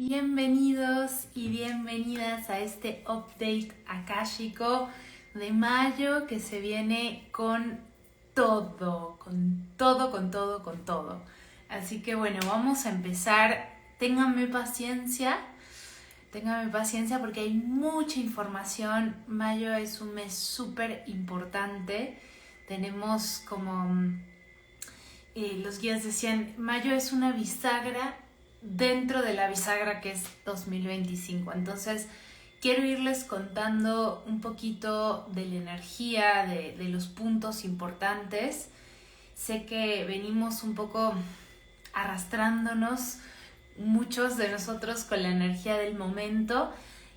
Bienvenidos y bienvenidas a este update akáshico de mayo que se viene con todo. Así que bueno, vamos a empezar. Ténganme paciencia porque hay mucha información. Mayo es un mes súper importante. Tenemos como los guías decían, mayo es una bisagra dentro de la bisagra que es 2025. Entonces quiero irles contando un poquito de la energía, de los puntos importantes. Sé que venimos un poco arrastrándonos muchos de nosotros con la energía del momento,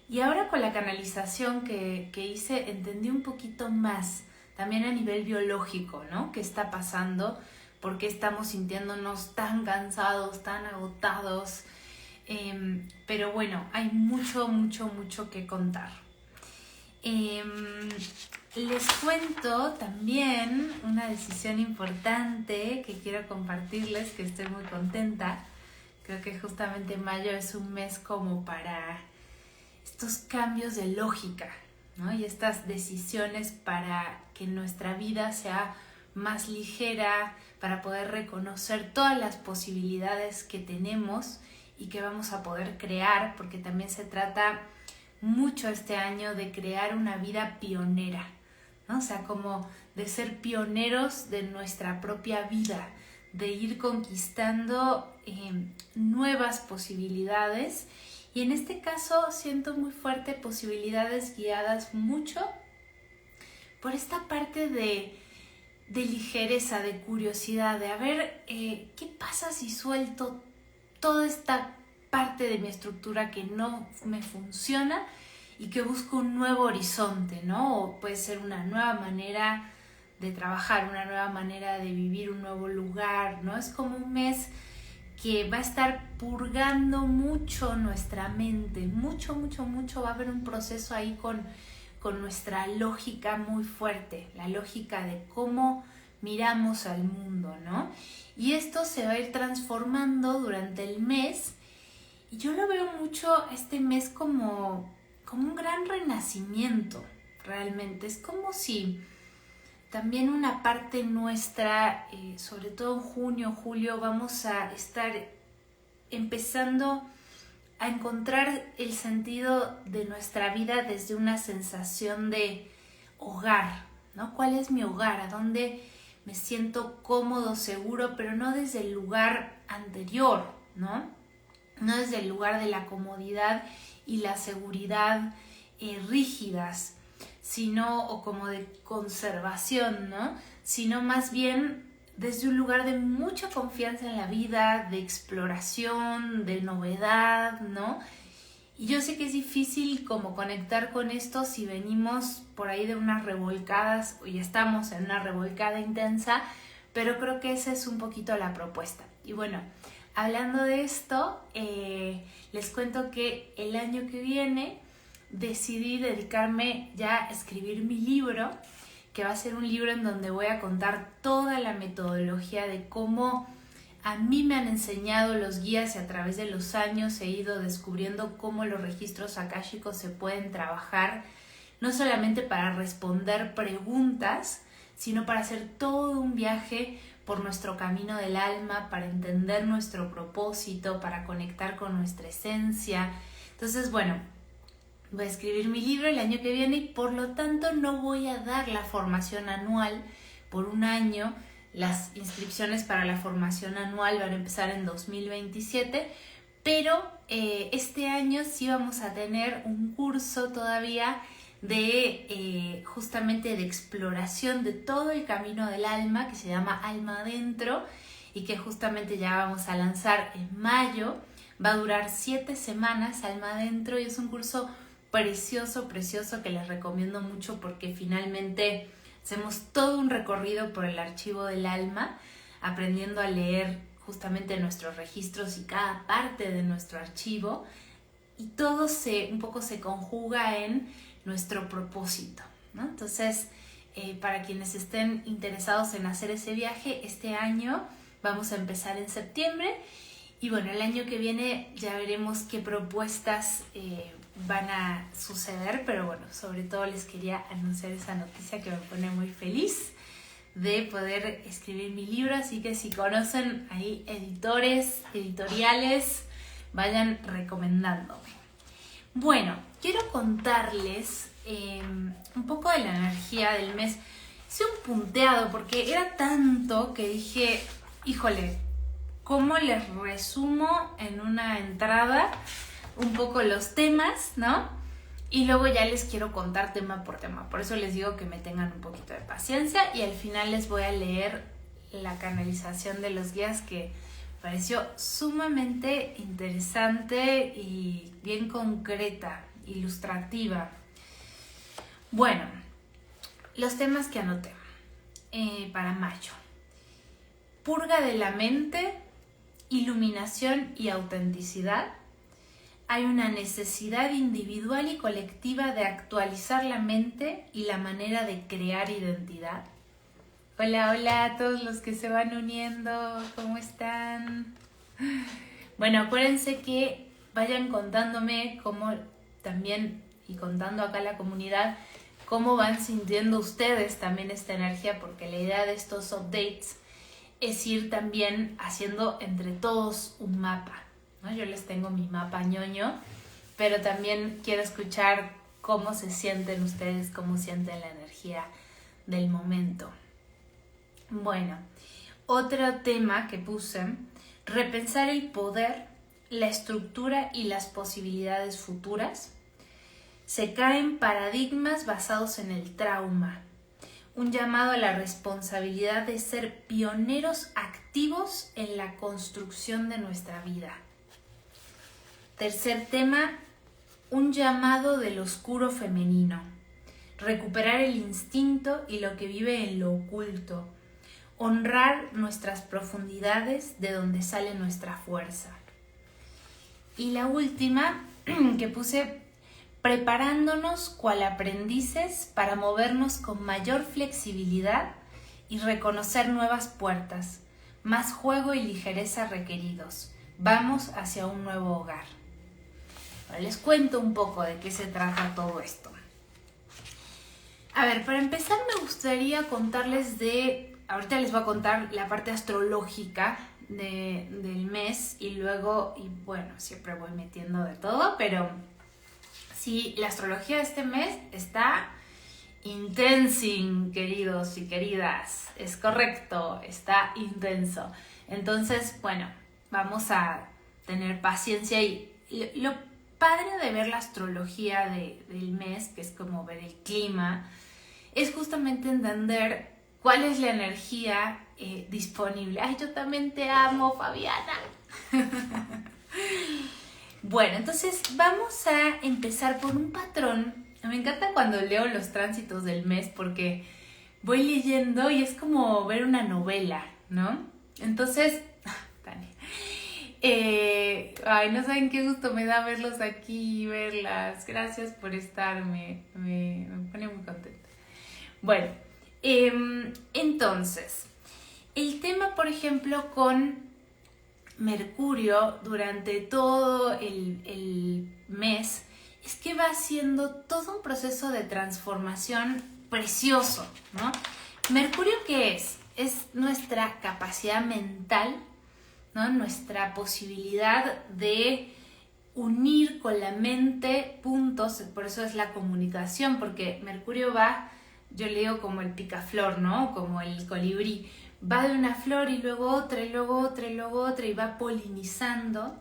y ahora con la canalización que hice entendí un poquito más también a nivel biológico, ¿no? ¿Qué está pasando? ¿Por qué estamos sintiéndonos tan cansados, tan agotados? Pero bueno, hay mucho que contar. Les cuento también una decisión importante que quiero compartirles, que estoy muy contenta. Creo que justamente mayo es un mes como para estos cambios de lógica, ¿no? Y estas decisiones para que nuestra vida sea más ligera, para poder reconocer todas las posibilidades que tenemos y que vamos a poder crear, porque también se trata mucho este año de crear una vida pionera, ¿no? O sea, como de ser pioneros de nuestra propia vida, de ir conquistando nuevas posibilidades. Y en este caso siento muy fuerte posibilidades guiadas mucho por esta parte de ligereza, de curiosidad, de a ver qué pasa si suelto toda esta parte de mi estructura que no me funciona y que busco un nuevo horizonte, ¿no? O puede ser una nueva manera de trabajar, una nueva manera de vivir, un nuevo lugar, ¿no? Es como un mes que va a estar purgando mucho nuestra mente, mucho, va a haber un proceso ahí con nuestra lógica muy fuerte, la lógica de cómo miramos al mundo, ¿no? Y esto se va a ir transformando durante el mes, y yo lo veo mucho este mes como un gran renacimiento, realmente. Es como si también una parte nuestra, sobre todo en junio, julio, vamos a estar empezando a encontrar el sentido de nuestra vida desde una sensación de hogar, ¿no? ¿Cuál es mi hogar? ¿A dónde me siento cómodo, seguro? Pero no desde el lugar anterior, ¿no? No desde el lugar de la comodidad y la seguridad rígidas, sino, o como de conservación, ¿no? Sino más bien desde un lugar de mucha confianza en la vida, de exploración, de novedad, ¿no? Y yo sé que es difícil como conectar con esto si venimos por ahí de unas revolcadas, o ya estamos en una revolcada intensa, pero creo que esa es un poquito la propuesta. Y bueno, hablando de esto, les cuento que el año que viene decidí dedicarme ya a escribir mi libro, que va a ser un libro en donde voy a contar toda la metodología de cómo a mí me han enseñado los guías, y a través de los años he ido descubriendo cómo los registros akáshicos se pueden trabajar, no solamente para responder preguntas, sino para hacer todo un viaje por nuestro camino del alma, para entender nuestro propósito, para conectar con nuestra esencia. Entonces, bueno, voy a escribir mi libro el año que viene, y por lo tanto no voy a dar la formación anual por un año. Las inscripciones para la formación anual van a empezar en 2027, pero este año sí vamos a tener un curso todavía de justamente de exploración de todo el camino del alma, que se llama Alma Adentro, y que justamente ya vamos a lanzar en mayo. Va a durar 7 semanas Alma Adentro, y es un curso precioso que les recomiendo mucho, porque finalmente hacemos todo un recorrido por el archivo del alma, aprendiendo a leer justamente nuestros registros y cada parte de nuestro archivo, y todo un poco se conjuga en nuestro propósito, ¿no? Entonces, para quienes estén interesados en hacer ese viaje, este año vamos a empezar en septiembre. Y bueno, el año que viene ya veremos qué propuestas van a suceder, pero bueno, sobre todo les quería anunciar esa noticia que me pone muy feliz de poder escribir mi libro, así que si conocen ahí editores, editoriales, vayan recomendándome. Bueno, quiero contarles un poco de la energía del mes. Hice un punteado porque era tanto que dije, híjole, ¿cómo les resumo en una entrada un poco los temas, ¿no? Y luego ya les quiero contar tema por tema. Por eso les digo que me tengan un poquito de paciencia y al final les voy a leer la canalización de los guías que pareció sumamente interesante y bien concreta, ilustrativa. Bueno, los temas que anoté para mayo. Purga de la mente, iluminación y autenticidad. Hay una necesidad individual y colectiva de actualizar la mente y la manera de crear identidad. Hola, hola a todos los que se van uniendo, ¿cómo están? Bueno, acuérdense que vayan contándome cómo también, y contando acá a la comunidad, cómo van sintiendo ustedes también esta energía, porque la idea de estos updates es ir también haciendo entre todos un mapa, ¿no? Yo les tengo mi mapa ñoño, pero también quiero escuchar cómo se sienten ustedes, cómo sienten la energía del momento. Bueno, otro tema que puse, repensar el poder, la estructura y las posibilidades futuras. Se caen paradigmas basados en el trauma. Un llamado a la responsabilidad de ser pioneros activos en la construcción de nuestra vida. Tercer tema, un llamado del oscuro femenino. Recuperar el instinto y lo que vive en lo oculto. Honrar nuestras profundidades de donde sale nuestra fuerza. Y la última que puse, preparándonos cual aprendices para movernos con mayor flexibilidad y reconocer nuevas puertas, más juego y ligereza requeridos. Vamos hacia un nuevo hogar. Ahora les cuento un poco de qué se trata todo esto. A ver, para empezar me gustaría contarles ahorita les voy a contar la parte astrológica del mes y luego, y bueno, siempre voy metiendo de todo, pero sí, la astrología de este mes está intensing, queridos y queridas. Es correcto, está intenso. Entonces, bueno, vamos a tener paciencia y lo padre de ver la astrología del mes, que es como ver el clima, es justamente entender cuál es la energía disponible. Ay, yo también te amo, Fabiana. Bueno, entonces vamos a empezar por un patrón. Me encanta cuando leo los tránsitos del mes porque voy leyendo y es como ver una novela, ¿no? Entonces, ay, no saben qué gusto me da verlos aquí y verlas. Gracias por estar, me pone muy contenta. Bueno, entonces, el tema, por ejemplo, con Mercurio durante todo el mes es que va haciendo todo un proceso de transformación precioso, ¿no? Mercurio, ¿qué es? Es nuestra capacidad mental, ¿no? Nuestra posibilidad de unir con la mente puntos, por eso es la comunicación, porque Mercurio va, yo le digo como el picaflor, ¿no? Como el colibrí. Va de una flor y luego otra, y luego otra, y luego otra, y va polinizando.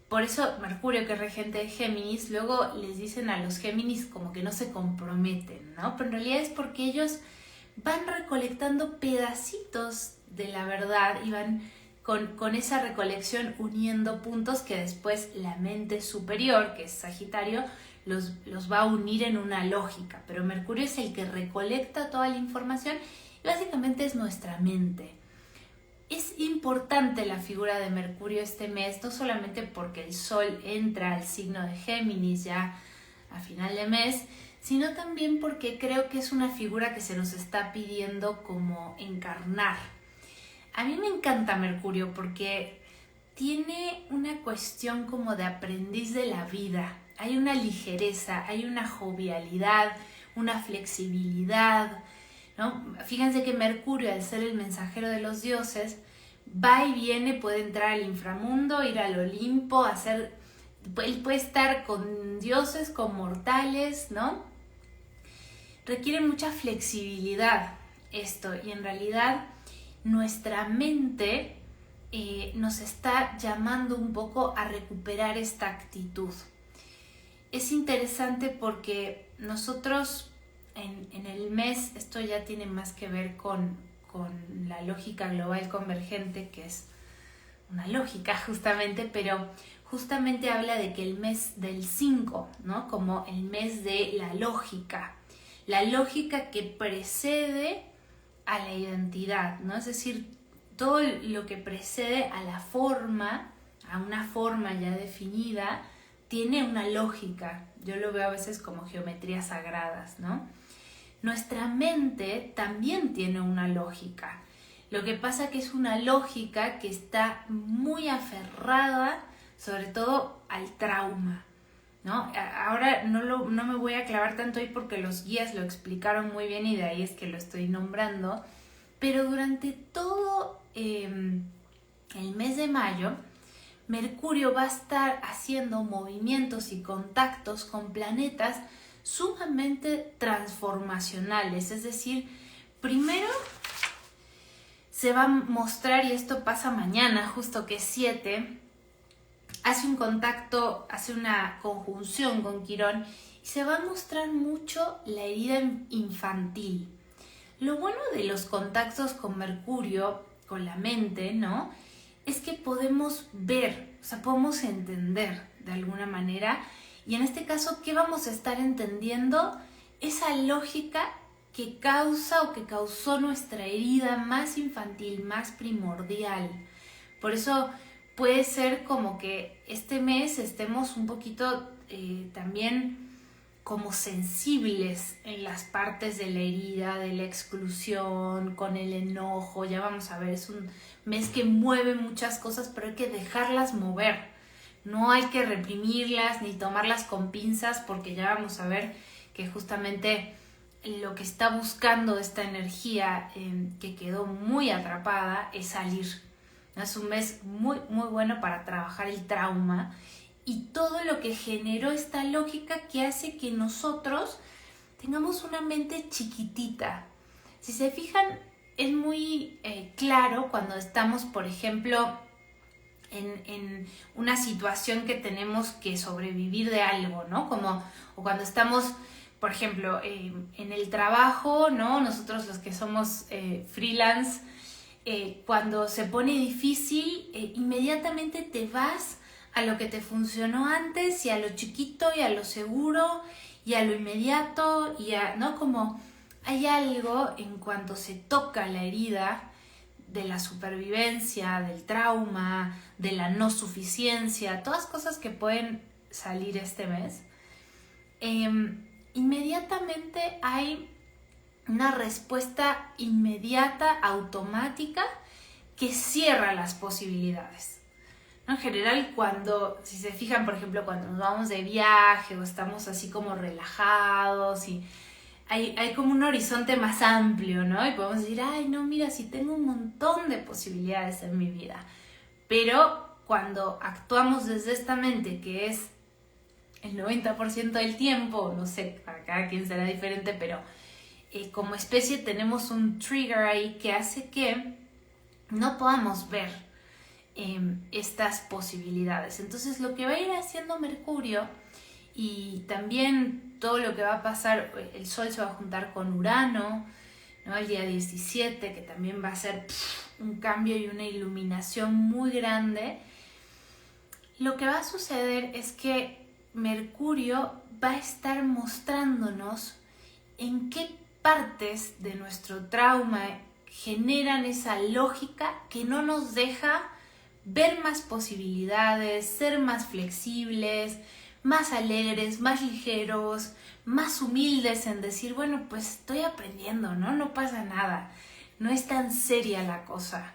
Por eso Mercurio, que es regente de Géminis, luego les dicen a los Géminis como que no se comprometen, ¿no? Pero en realidad es porque ellos van recolectando pedacitos de la verdad y van con esa recolección uniendo puntos que después la mente superior, que es Sagitario, los va a unir en una lógica. Pero Mercurio es el que recolecta toda la información. Básicamente es nuestra mente. Es importante la figura de Mercurio este mes, no solamente porque el Sol entra al signo de Géminis ya a final de mes, sino también porque creo que es una figura que se nos está pidiendo como encarnar. A mí me encanta Mercurio porque tiene una cuestión como de aprendiz de la vida. Hay una ligereza, hay una jovialidad, una flexibilidad, ¿no? Fíjense que Mercurio, al ser el mensajero de los dioses, va y viene, puede entrar al inframundo, ir al Olimpo, él puede estar con dioses, con mortales, ¿no? Requiere mucha flexibilidad esto, y en realidad nuestra mente nos está llamando un poco a recuperar esta actitud. Es interesante porque nosotros en el mes, esto ya tiene más que ver con la lógica global convergente, que es una lógica justamente, pero justamente habla de que el mes del 5, ¿no? Como el mes de la lógica que precede a la identidad, ¿no? Es decir, todo lo que precede a la forma, a una forma ya definida, tiene una lógica. Yo lo veo a veces como geometrías sagradas, ¿no? Nuestra mente también tiene una lógica. Lo que pasa que es una lógica que está muy aferrada, sobre todo al trauma, ¿no? Ahora no me voy a clavar tanto ahí porque los guías lo explicaron muy bien y de ahí es que lo estoy nombrando, pero durante todo el mes de mayo, Mercurio va a estar haciendo movimientos y contactos con planetas sumamente transformacionales. Es decir, primero se va a mostrar, y esto pasa mañana, justo que es 7, hace un contacto, hace una conjunción con Quirón y se va a mostrar mucho la herida infantil. Lo bueno de los contactos con Mercurio, con la mente, ¿no?, es que podemos ver, o sea, podemos entender de alguna manera, y en este caso, ¿qué vamos a estar entendiendo? Esa lógica que causa o que causó nuestra herida más infantil, más primordial. Por eso puede ser como que este mes estemos un poquito también como sensibles en las partes de la herida, de la exclusión, con el enojo. Ya vamos a ver, es un mes que mueve muchas cosas, pero hay que dejarlas mover. No hay que reprimirlas ni tomarlas con pinzas, porque ya vamos a ver que justamente lo que está buscando esta energía que quedó muy atrapada es salir. Es un mes muy, muy bueno para trabajar el trauma y todo lo que generó esta lógica que hace que nosotros tengamos una mente chiquitita. Si se fijan, es muy claro cuando estamos, por ejemplo, en una situación que tenemos que sobrevivir de algo, ¿no? O cuando estamos, por ejemplo, en el trabajo, ¿no? Nosotros los que somos freelance, cuando se pone difícil, inmediatamente te vas a lo que te funcionó antes y a lo chiquito y a lo seguro y a lo inmediato y ¿no? Como hay algo en cuanto se toca la herida de la supervivencia, del trauma, de la no suficiencia, todas cosas que pueden salir este mes, inmediatamente hay una respuesta inmediata, automática, que cierra las posibilidades. En general, si se fijan, por ejemplo, cuando nos vamos de viaje o estamos así como relajados y hay como un horizonte más amplio, ¿no? Y podemos decir, ay, no, mira, sí tengo un montón de posibilidades en mi vida. Pero cuando actuamos desde esta mente, que es el 90% del tiempo, no sé, para cada quien será diferente, pero como especie tenemos un trigger ahí que hace que no podamos ver estas posibilidades. Entonces lo que va a ir haciendo Mercurio y también todo lo que va a pasar, el Sol se va a juntar con Urano, ¿no? El día 17, que también va a ser un cambio y una iluminación muy grande. Lo que va a suceder es que Mercurio va a estar mostrándonos en qué partes de nuestro trauma generan esa lógica que no nos deja ver más posibilidades, ser más flexibles, más alegres, más ligeros, más humildes en decir, bueno, pues estoy aprendiendo, ¿no? No pasa nada, no es tan seria la cosa.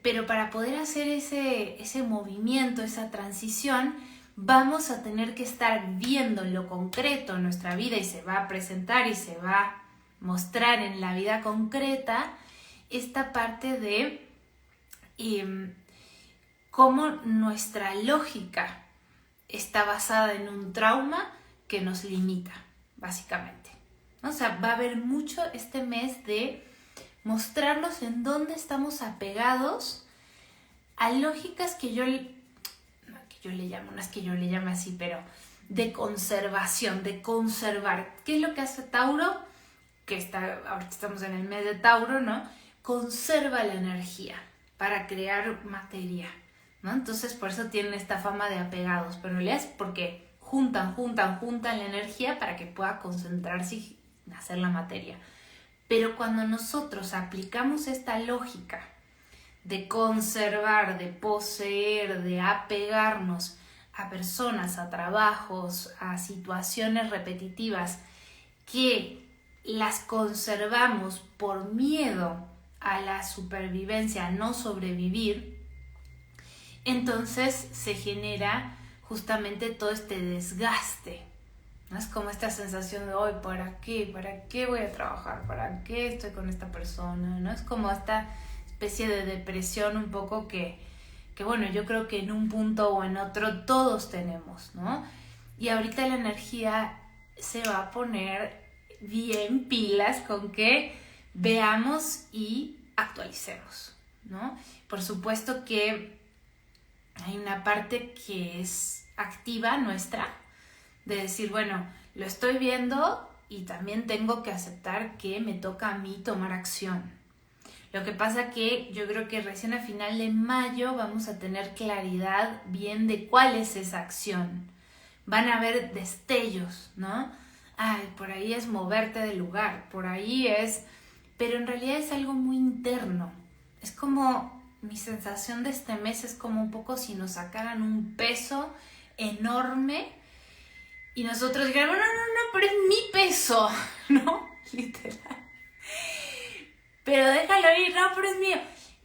Pero para poder hacer ese movimiento, esa transición, vamos a tener que estar viendo lo concreto en nuestra vida y se va a presentar y se va a mostrar en la vida concreta esta parte de cómo nuestra lógica está basada en un trauma que nos limita, básicamente. O sea, va a haber mucho este mes de mostrarnos en dónde estamos apegados a lógicas que yo le llamo, no es que yo le llame así, pero de conservación, de conservar. ¿Qué es lo que hace Tauro? Ahorita estamos en el mes de Tauro, ¿no? Conserva la energía para crear materia, ¿no? Entonces por eso tienen esta fama de apegados, pero en realidad es porque juntan la energía para que pueda concentrarse y hacer la materia. Pero cuando nosotros aplicamos esta lógica de conservar, de poseer, de apegarnos a personas, a trabajos, a situaciones repetitivas que las conservamos por miedo a la supervivencia, a no sobrevivir, entonces se genera justamente todo este desgaste. ¿No? Es como esta sensación de hoy, ¿para qué? ¿Para qué voy a trabajar? ¿Para qué estoy con esta persona? ¿No? Es como esta especie de depresión un poco que bueno, yo creo que en un punto o en otro todos tenemos, ¿no? Y ahorita la energía se va a poner bien pilas con que veamos y actualicemos, ¿no? Por supuesto que hay una parte que es activa nuestra, de decir, bueno, lo estoy viendo y también tengo que aceptar que me toca a mí tomar acción. Lo que pasa que yo creo que recién a final de mayo vamos a tener claridad bien de cuál es esa acción. Van a haber destellos, ¿no? Ay, por ahí es moverte del lugar, por ahí es... Pero en realidad es algo muy interno. Es como, mi sensación de este mes es como un poco si nos sacaran un peso enorme y nosotros dijéramos, no, pero es mi peso, ¿no? Literal. Pero déjalo ir, no, pero es mío.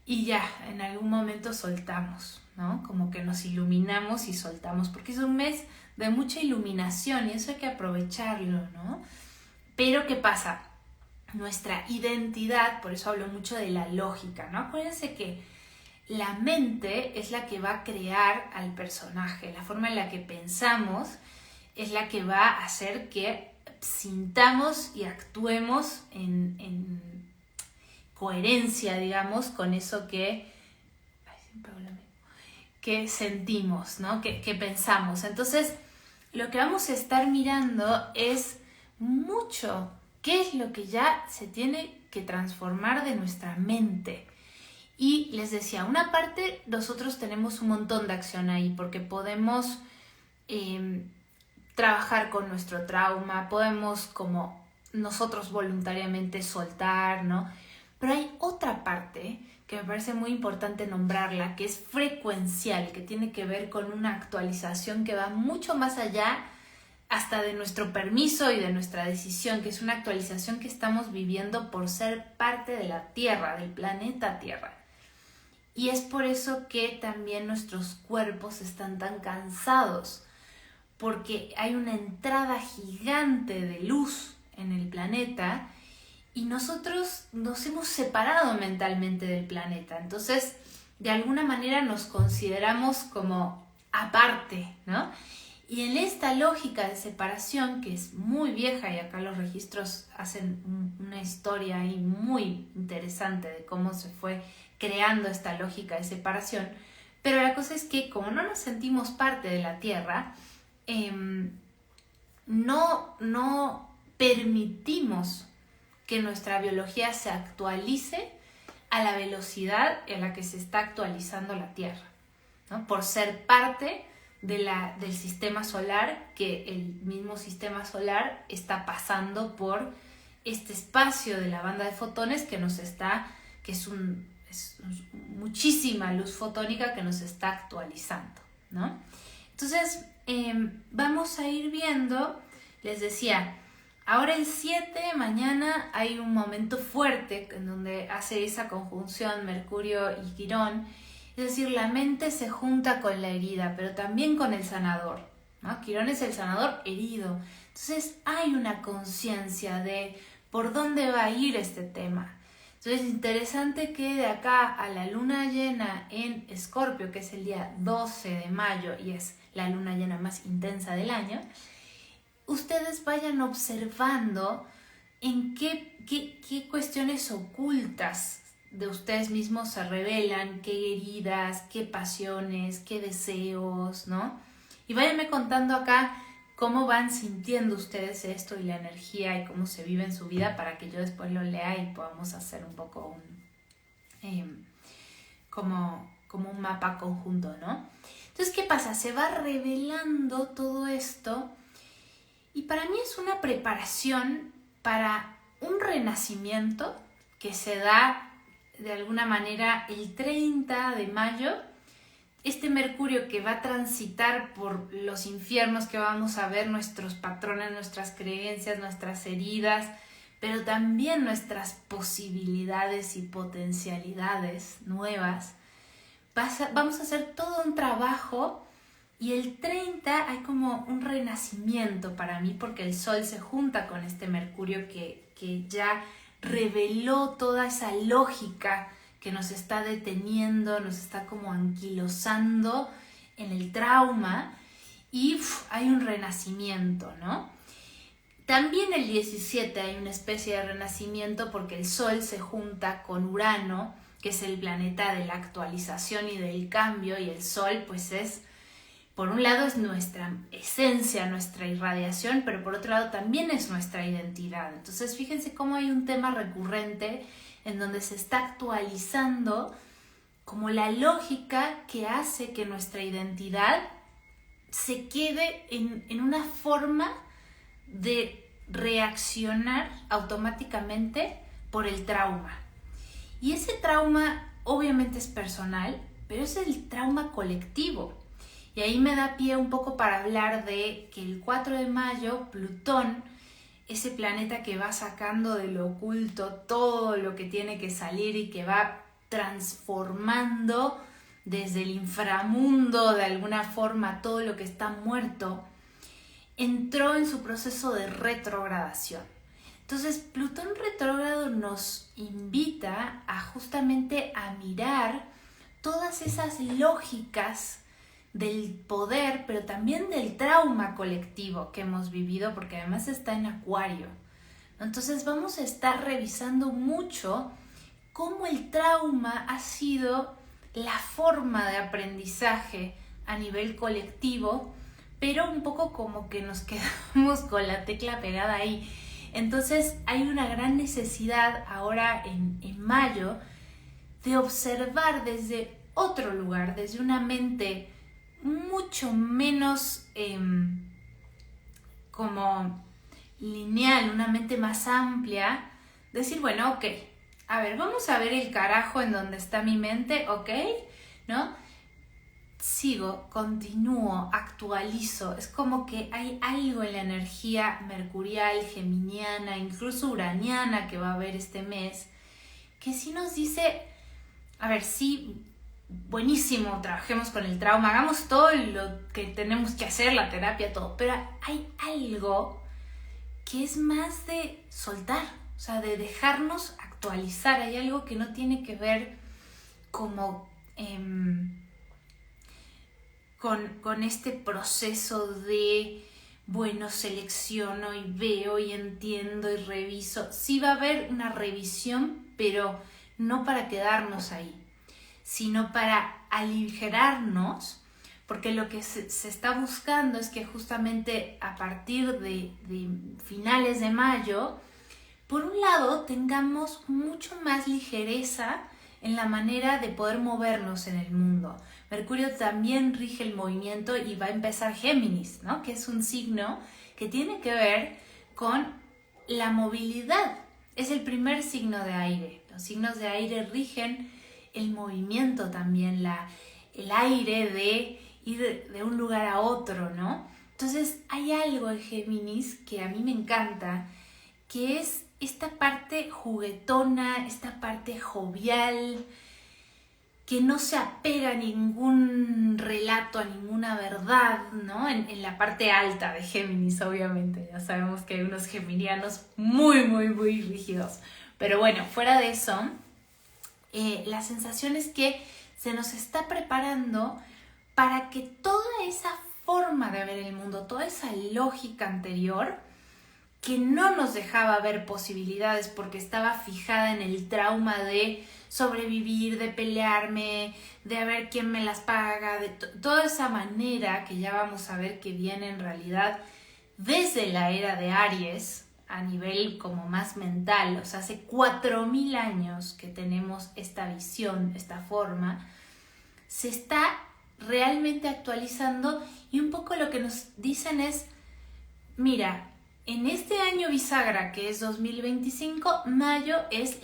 Y ya, en algún momento soltamos, ¿no? Como que nos iluminamos y soltamos, porque es un mes de mucha iluminación y eso hay que aprovecharlo, ¿no? Pero ¿qué pasa? Nuestra identidad, por eso hablo mucho de la lógica, ¿no? Acuérdense que la mente es la que va a crear al personaje, la forma en la que pensamos es la que va a hacer que sintamos y actuemos en coherencia, digamos, con eso que sentimos, ¿no? Que pensamos. Entonces, lo que vamos a estar mirando es mucho qué es lo que ya se tiene que transformar de nuestra mente. Y les decía, una parte, nosotros tenemos un montón de acción ahí, porque podemos trabajar con nuestro trauma, podemos como nosotros voluntariamente soltar, ¿no? Pero hay otra parte que me parece muy importante nombrarla, que es frecuencial, que tiene que ver con una actualización que va mucho más allá hasta de nuestro permiso y de nuestra decisión, que es una actualización que estamos viviendo por ser parte de la Tierra, del planeta Tierra. Y es por eso que también nuestros cuerpos están tan cansados, porque hay una entrada gigante de luz en el planeta y nosotros nos hemos separado mentalmente del planeta. Entonces, de alguna manera nos consideramos como aparte, ¿no? Y en esta lógica de separación, que es muy vieja, y acá los registros hacen una historia ahí muy interesante de cómo se fue creando esta lógica de separación, pero la cosa es que como no nos sentimos parte de la Tierra, no permitimos que nuestra biología se actualice a la velocidad en la que se está actualizando la Tierra, ¿no? Por ser parte del sistema solar, que el mismo sistema solar está pasando por este espacio de la banda de fotones que es muchísima luz fotónica que nos está actualizando, ¿no? Entonces, vamos a ir viendo, les decía, Ahora el 7, mañana, hay un momento fuerte en donde hace esa conjunción Mercurio y Quirón. Es decir, la mente se junta con la herida, pero también con el sanador, ¿no? Quirón es el sanador herido. Entonces hay una conciencia de por dónde va a ir este tema. Entonces es interesante que de acá a la luna llena en Escorpio, que es el día 12 de mayo y es la luna llena más intensa del año, ustedes vayan observando en qué cuestiones ocultas de ustedes mismos se revelan, qué heridas, qué pasiones, qué deseos, ¿no? Y váyanme contando acá cómo van sintiendo ustedes esto y la energía y cómo se vive en su vida para que yo después lo lea y podamos hacer un poco como un mapa conjunto, ¿no? Entonces, ¿qué pasa? Se va revelando todo esto y para mí es una preparación para un renacimiento que se da de alguna manera el 30 de mayo. Este Mercurio que va a transitar por los infiernos que vamos a ver, nuestros patrones, nuestras creencias, nuestras heridas, pero también nuestras posibilidades y potencialidades nuevas. Vamos a hacer todo un trabajo y el 30 hay como un renacimiento para mí porque el Sol se junta con este Mercurio que ya reveló toda esa lógica que nos está deteniendo, nos está como anquilosando en el trauma y hay un renacimiento, ¿no? También el 17 hay una especie de renacimiento porque el Sol se junta con Urano, que es el planeta de la actualización y del cambio, y el Sol pues es, por un lado es nuestra esencia, nuestra irradiación, pero por otro lado también es nuestra identidad. Entonces fíjense cómo hay un tema recurrente en donde se está actualizando como la lógica que hace que nuestra identidad se quede en una forma de reaccionar automáticamente por el trauma. Y ese trauma obviamente es personal, pero es el trauma colectivo. Y ahí me da pie un poco para hablar de que el 4 de mayo Plutón, ese planeta que va sacando de lo oculto todo lo que tiene que salir y que va transformando desde el inframundo de alguna forma todo lo que está muerto, entró en su proceso de retrogradación. Entonces Plutón retrógrado nos invita a justamente a mirar todas esas lógicas del poder, pero también del trauma colectivo que hemos vivido, porque además está en Acuario. Entonces vamos a estar revisando mucho cómo el trauma ha sido la forma de aprendizaje a nivel colectivo, pero un poco como que nos quedamos con la tecla pegada ahí. Entonces hay una gran necesidad ahora en mayo de observar desde otro lugar, desde una mente mucho menos como lineal, una mente más amplia, decir, bueno, ok, a ver, vamos a ver el carajo en donde está mi mente, ok, ¿no? Sigo, continúo, actualizo, es como que hay algo en la energía mercurial, geminiana, incluso uraniana que va a haber este mes, que sí nos dice, a ver, sí, buenísimo, trabajemos con el trauma, hagamos todo lo que tenemos que hacer, la terapia, todo, pero hay algo que es más de soltar, o sea, de dejarnos actualizar. Hay algo que no tiene que ver como con este proceso de, bueno, selecciono y veo y entiendo y reviso. Sí va a haber una revisión, pero no para quedarnos ahí, sino para aligerarnos, porque lo que se está buscando es que justamente a partir de finales de mayo, por un lado, tengamos mucho más ligereza en la manera de poder movernos en el mundo. Mercurio también rige el movimiento y va a empezar Géminis, ¿no? Que es un signo que tiene que ver con la movilidad. Es el primer signo de aire. Los signos de aire rigen el movimiento también, el aire de ir de un lugar a otro, ¿no? Entonces hay algo en Géminis que a mí me encanta, que es esta parte juguetona, esta parte jovial, que no se apega a ningún relato, a ninguna verdad, ¿no? En la parte alta de Géminis, obviamente. Ya sabemos que hay unos geminianos muy, muy, muy rígidos. Pero bueno, fuera de eso, la sensación es que se nos está preparando para que toda esa forma de ver el mundo, toda esa lógica anterior, que no nos dejaba ver posibilidades porque estaba fijada en el trauma de sobrevivir, de pelearme, de a ver quién me las paga, de toda esa manera que ya vamos a ver que viene en realidad desde la era de Aries, a nivel como más mental. O sea, hace 4000 años que tenemos esta visión, esta forma, se está realmente actualizando, y un poco lo que nos dicen es, mira, en este año bisagra, que es 2025, mayo es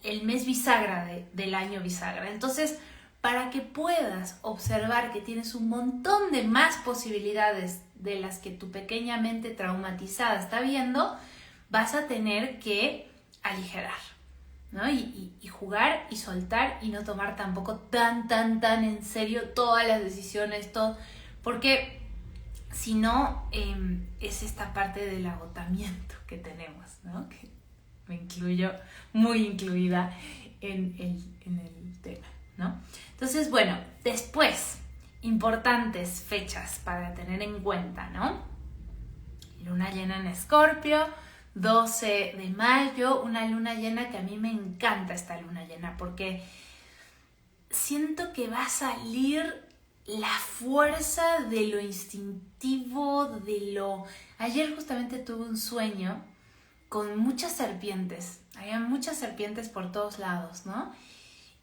el mes bisagra del año bisagra. Entonces, para que puedas observar que tienes un montón de más posibilidades de las que tu pequeña mente traumatizada está viendo, vas a tener que aligerar, ¿no? Y jugar y soltar, y no tomar tampoco tan en serio todas las decisiones, todo, porque si no, es esta parte del agotamiento que tenemos, ¿no? Que me incluyo, muy incluida en el tema, ¿no? Entonces, bueno, después, importantes fechas para tener en cuenta, ¿no? Luna llena en Escorpio, 12 de mayo, una luna llena que a mí me encanta esta luna llena, porque siento que va a salir la fuerza de lo instintivo, de lo... Ayer justamente tuve un sueño con muchas serpientes. Había muchas serpientes por todos lados, ¿no?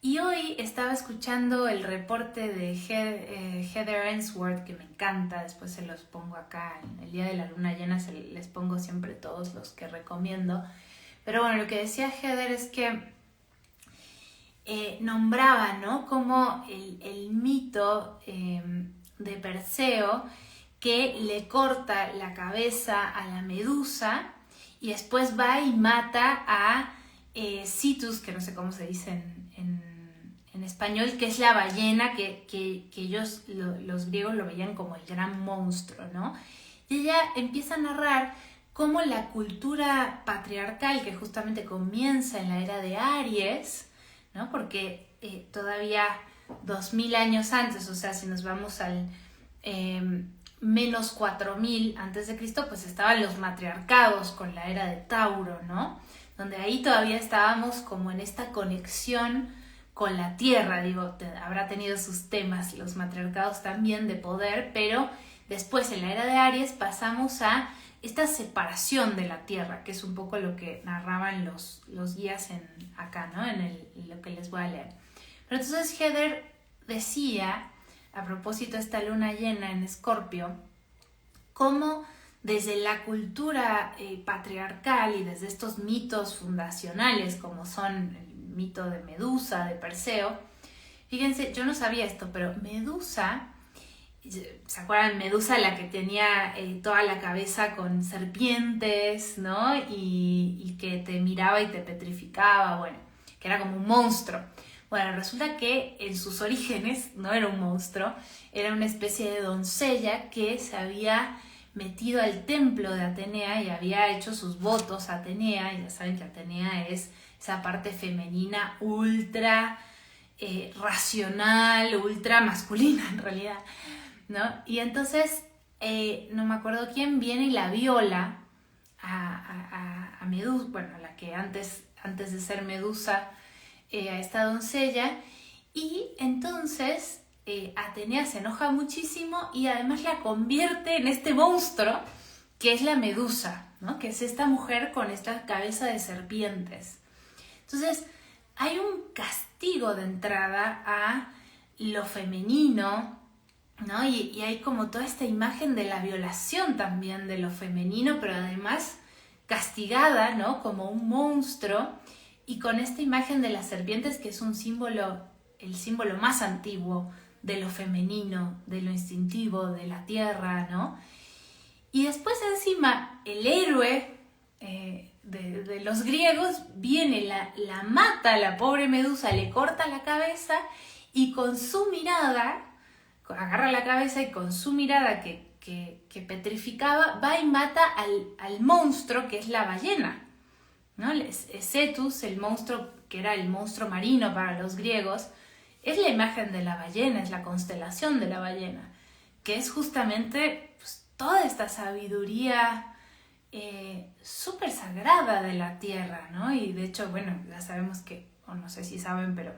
Y hoy estaba escuchando el reporte de Heather Ainsworth, que me encanta. Después se los pongo acá. En el día de la luna llena les pongo siempre todos los que recomiendo. Pero bueno, lo que decía Heather es que nombraba, ¿no?, como el mito de Perseo, que le corta la cabeza a la medusa y después va y mata a Citus, que no sé cómo se dice en español, que es la ballena, que ellos, los griegos, lo veían como el gran monstruo, ¿no? Y ella empieza a narrar cómo la cultura patriarcal, que justamente comienza en la era de Aries, ¿no? Porque todavía 2000 años antes, o sea, si nos vamos al menos 4000 antes de Cristo, pues estaban los matriarcados con la era de Tauro, ¿no? Donde ahí todavía estábamos como en esta conexión con la tierra. Digo, habrá tenido sus temas los matriarcados también de poder, pero después en la era de Aries pasamos a esta separación de la tierra, que es un poco lo que narraban los guías acá, ¿no? En lo que les voy a leer. Pero entonces Heather decía, a propósito de esta luna llena en Escorpio, cómo desde la cultura patriarcal y desde estos mitos fundacionales, como son el mito de Medusa, de Perseo, fíjense, yo no sabía esto, pero Medusa... ¿Se acuerdan? Medusa, la que tenía toda la cabeza con serpientes, ¿no? Y que te miraba y te petrificaba, bueno, que era como un monstruo. Bueno, resulta que en sus orígenes no era un monstruo, era una especie de doncella que se había metido al templo de Atenea y había hecho sus votos a Atenea, y ya saben que Atenea es esa parte femenina ultra racional, ultra masculina en realidad, ¿no? Y entonces, no me acuerdo quién viene y la viola a Medusa, bueno, a la que antes de ser Medusa, a esta doncella, y entonces Atenea se enoja muchísimo y además la convierte en este monstruo que es la Medusa, ¿no? Que es esta mujer con esta cabeza de serpientes. Entonces, hay un castigo de entrada a lo femenino, ¿no? Y hay como toda esta imagen de la violación también de lo femenino, pero además castigada, ¿no? Como un monstruo, y con esta imagen de las serpientes, que es un símbolo, el símbolo más antiguo de lo femenino, de lo instintivo, de la tierra, ¿no? Y después encima el héroe de los griegos viene, la mata a la pobre Medusa, le corta la cabeza y con su mirada, agarra la cabeza y con su mirada que petrificaba, va y mata al monstruo que es la ballena, ¿no? Cetus, el monstruo que era el monstruo marino para los griegos, es la imagen de la ballena, es la constelación de la ballena, que es justamente pues, toda esta sabiduría súper sagrada de la tierra, ¿no? Y de hecho, bueno, ya sabemos que, o no sé si saben, pero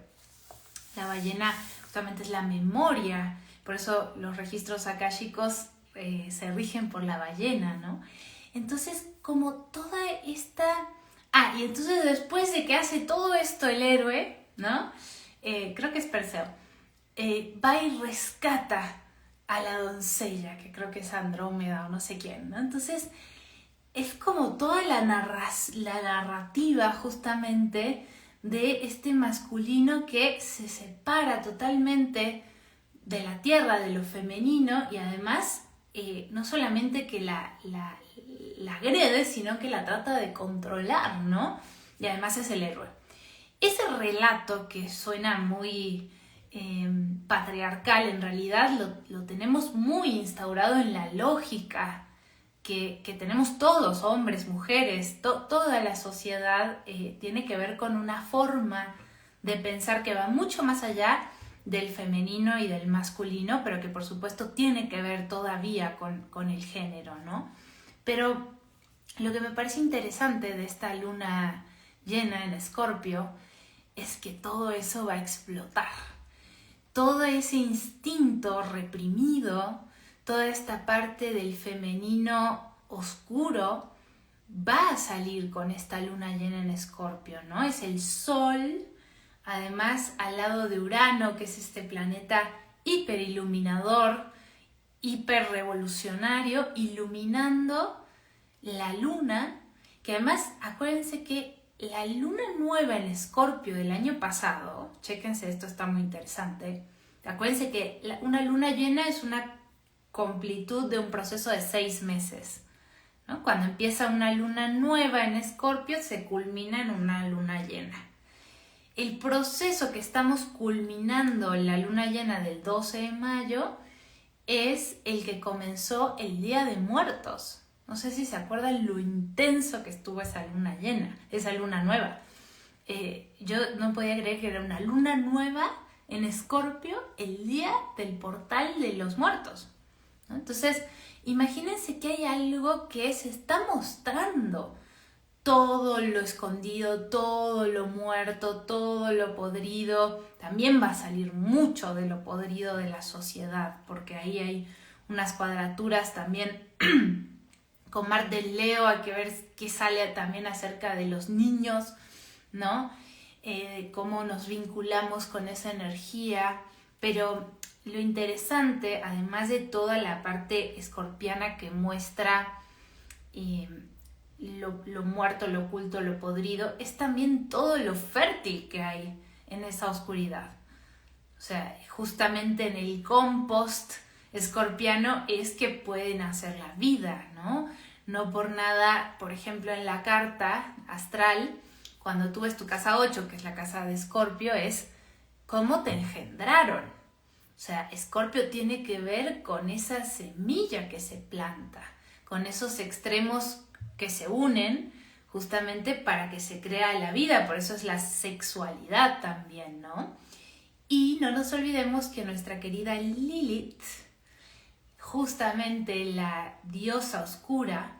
la ballena justamente es la memoria, por eso los registros akáshicos se rigen por la ballena, ¿no? Entonces, como toda esta... y entonces después de que hace todo esto el héroe, ¿no? Creo que es Perseo, va y rescata a la doncella, que creo que es Andrómeda o no sé quién, ¿no? Entonces, es como toda la narrativa justamente de este masculino que se separa totalmente de la tierra, de lo femenino, y además no solamente que la agrede, sino que la trata de controlar, ¿no? Y además es el héroe. Ese relato que suena muy patriarcal, en realidad lo tenemos muy instaurado en la lógica que tenemos todos, hombres, mujeres, toda la sociedad tiene que ver con una forma de pensar que va mucho más allá del femenino y del masculino, pero que por supuesto tiene que ver todavía con el género, ¿no? Pero lo que me parece interesante de esta luna llena en Escorpio es que todo eso va a explotar. Todo ese instinto reprimido, toda esta parte del femenino oscuro va a salir con esta luna llena en Escorpio, ¿no? Es el Sol, además al lado de Urano, que es este planeta hiperiluminador, hiperrevolucionario, iluminando la luna, que además acuérdense que la luna nueva en Escorpio del año pasado, chéquense, esto está muy interesante, acuérdense que una luna llena es una completud de un proceso de 6 meses, ¿no? Cuando empieza una luna nueva en Escorpio se culmina en una luna llena. El proceso que estamos culminando en la luna llena del 12 de mayo es el que comenzó el Día de Muertos. No sé si se acuerdan lo intenso que estuvo esa luna llena, esa luna nueva. Yo no podía creer que era una luna nueva en Escorpio el día del portal de los muertos, ¿no? Entonces, imagínense que hay algo que se está mostrando. Todo lo escondido, todo lo muerto, todo lo podrido. También va a salir mucho de lo podrido de la sociedad, porque ahí hay unas cuadraturas también con Marte en Leo, hay que ver qué sale también acerca de los niños, ¿no? Cómo nos vinculamos con esa energía, pero lo interesante, además de toda la parte escorpiana que muestra lo muerto, lo oculto, lo podrido, es también todo lo fértil que hay en esa oscuridad. O sea, justamente en el compost escorpiano es que pueden hacer la vida, ¿no? No por nada, por ejemplo, en la carta astral, cuando tú ves tu casa 8, que es la casa de Escorpio, es cómo te engendraron. O sea, Escorpio tiene que ver con esa semilla que se planta, con esos extremos que se unen justamente para que se crea la vida. Por eso es la sexualidad también, ¿no? Y no nos olvidemos que nuestra querida Lilith, justamente la diosa oscura,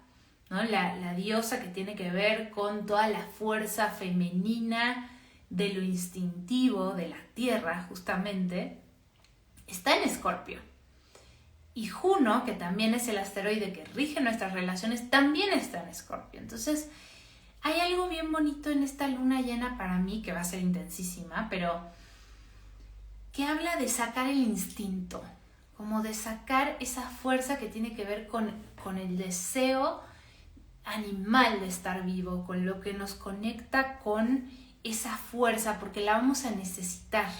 ¿no? La diosa que tiene que ver con toda la fuerza femenina de lo instintivo, de la tierra justamente, está en Escorpio. Y Juno, que también es el asteroide que rige nuestras relaciones, también está en Escorpio. Entonces, hay algo bien bonito en esta luna llena para mí, que va a ser intensísima, pero que habla de sacar el instinto, como de sacar esa fuerza que tiene que ver con el deseo animal de estar vivo, con lo que nos conecta con esa fuerza, porque la vamos a necesitar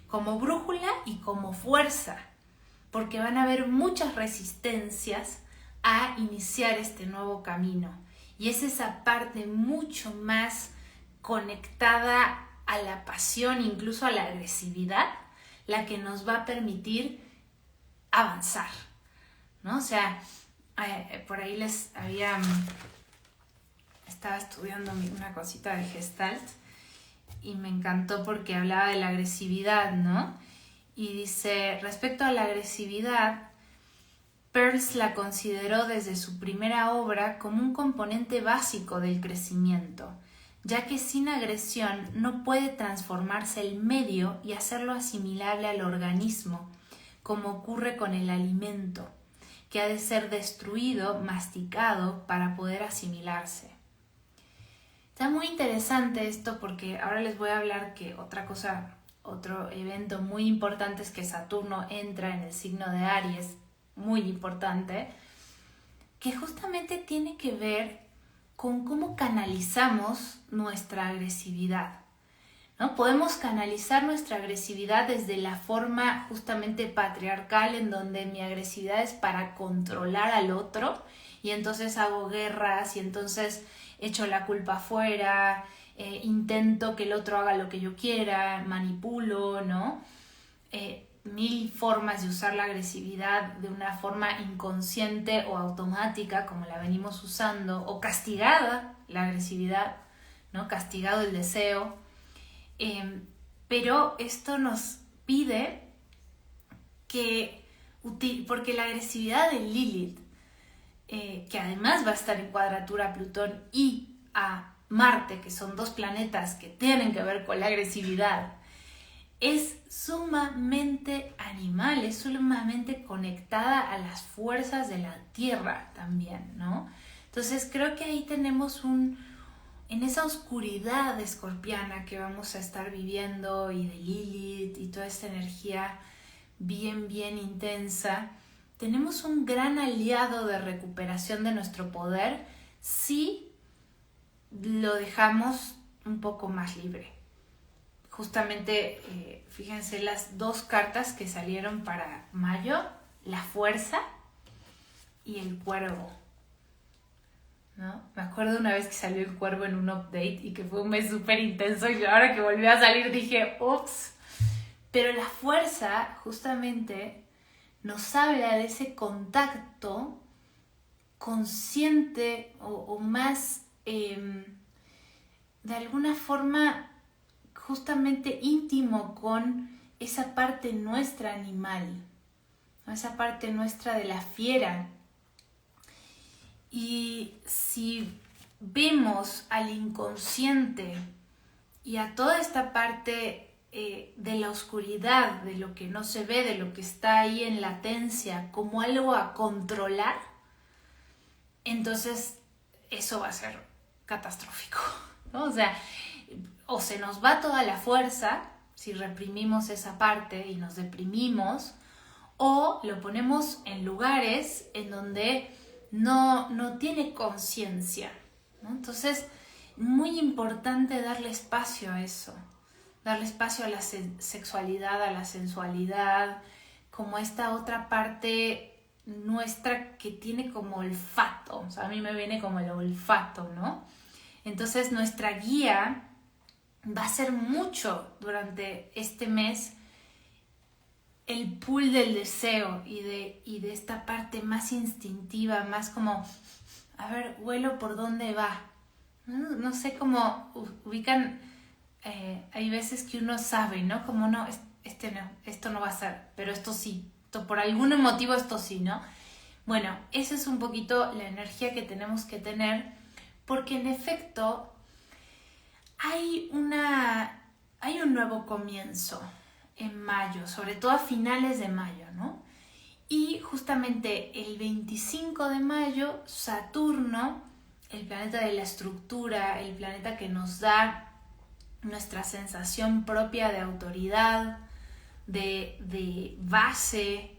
como brújula y como fuerza, porque van a haber muchas resistencias a iniciar este nuevo camino. Y es esa parte mucho más conectada a la pasión, incluso a la agresividad, la que nos va a permitir avanzar, ¿no? O sea, por ahí estaba estudiando una cosita de Gestalt y me encantó porque hablaba de la agresividad, ¿no? Y dice, respecto a la agresividad, Peirce la consideró desde su primera obra como un componente básico del crecimiento, ya que sin agresión no puede transformarse el medio y hacerlo asimilable al organismo, como ocurre con el alimento, que ha de ser destruido, masticado, para poder asimilarse. Está muy interesante esto porque ahora les voy a hablar que otro evento muy importante es que Saturno entra en el signo de Aries, muy importante, que justamente tiene que ver con cómo canalizamos nuestra agresividad, ¿no? Podemos canalizar nuestra agresividad desde la forma justamente patriarcal, en donde mi agresividad es para controlar al otro y entonces hago guerras y entonces echo la culpa afuera, intento que el otro haga lo que yo quiera, manipulo, ¿no? Mil formas de usar la agresividad de una forma inconsciente o automática, como la venimos usando, o castigada la agresividad, ¿no? Castigado el deseo. Pero esto nos pide porque la agresividad de Lilith, que además va a estar en cuadratura a Plutón y a Marte, que son dos planetas que tienen que ver con la agresividad, es sumamente animal, es sumamente conectada a las fuerzas de la Tierra también, ¿no? Entonces creo que ahí tenemos en esa oscuridad escorpiana que vamos a estar viviendo y de Lilith y toda esta energía bien, bien intensa, tenemos un gran aliado de recuperación de nuestro poder si lo dejamos un poco más libre. Justamente, fíjense las dos cartas que salieron para mayo, la fuerza y el cuervo, ¿no? Me acuerdo una vez que salió el cuervo en un update y que fue un mes súper intenso y ahora que volvió a salir dije, ups. Pero la fuerza justamente nos habla de ese contacto consciente o más, de alguna forma, justamente íntimo con esa parte nuestra animal, ¿no? Esa parte nuestra de la fiera. Y si vemos al inconsciente y a toda esta parte de la oscuridad, de lo que no se ve, de lo que está ahí en latencia, como algo a controlar, entonces eso va a ser catastrófico, ¿no? O sea, o se nos va toda la fuerza si reprimimos esa parte y nos deprimimos, o lo ponemos en lugares en donde no tiene conciencia, ¿no? Entonces, muy importante darle espacio a eso, darle espacio a la sexualidad, a la sensualidad, como esta otra parte nuestra que tiene como olfato, o sea, a mí me viene como el olfato, ¿no? Entonces, nuestra guía va a ser mucho durante este mes el pool del deseo y de esta parte más instintiva, más como, a ver, huelo por dónde va. No sé cómo ubican, hay veces que uno sabe, ¿no? Como no, esto no va a ser, pero esto sí, por algún motivo esto sí, ¿no? Bueno, esa es un poquito la energía que tenemos que tener, porque en efecto hay un nuevo comienzo en mayo, sobre todo a finales de mayo, ¿no? Y justamente el 25 de mayo, Saturno, el planeta de la estructura, el planeta que nos da nuestra sensación propia de autoridad, de base,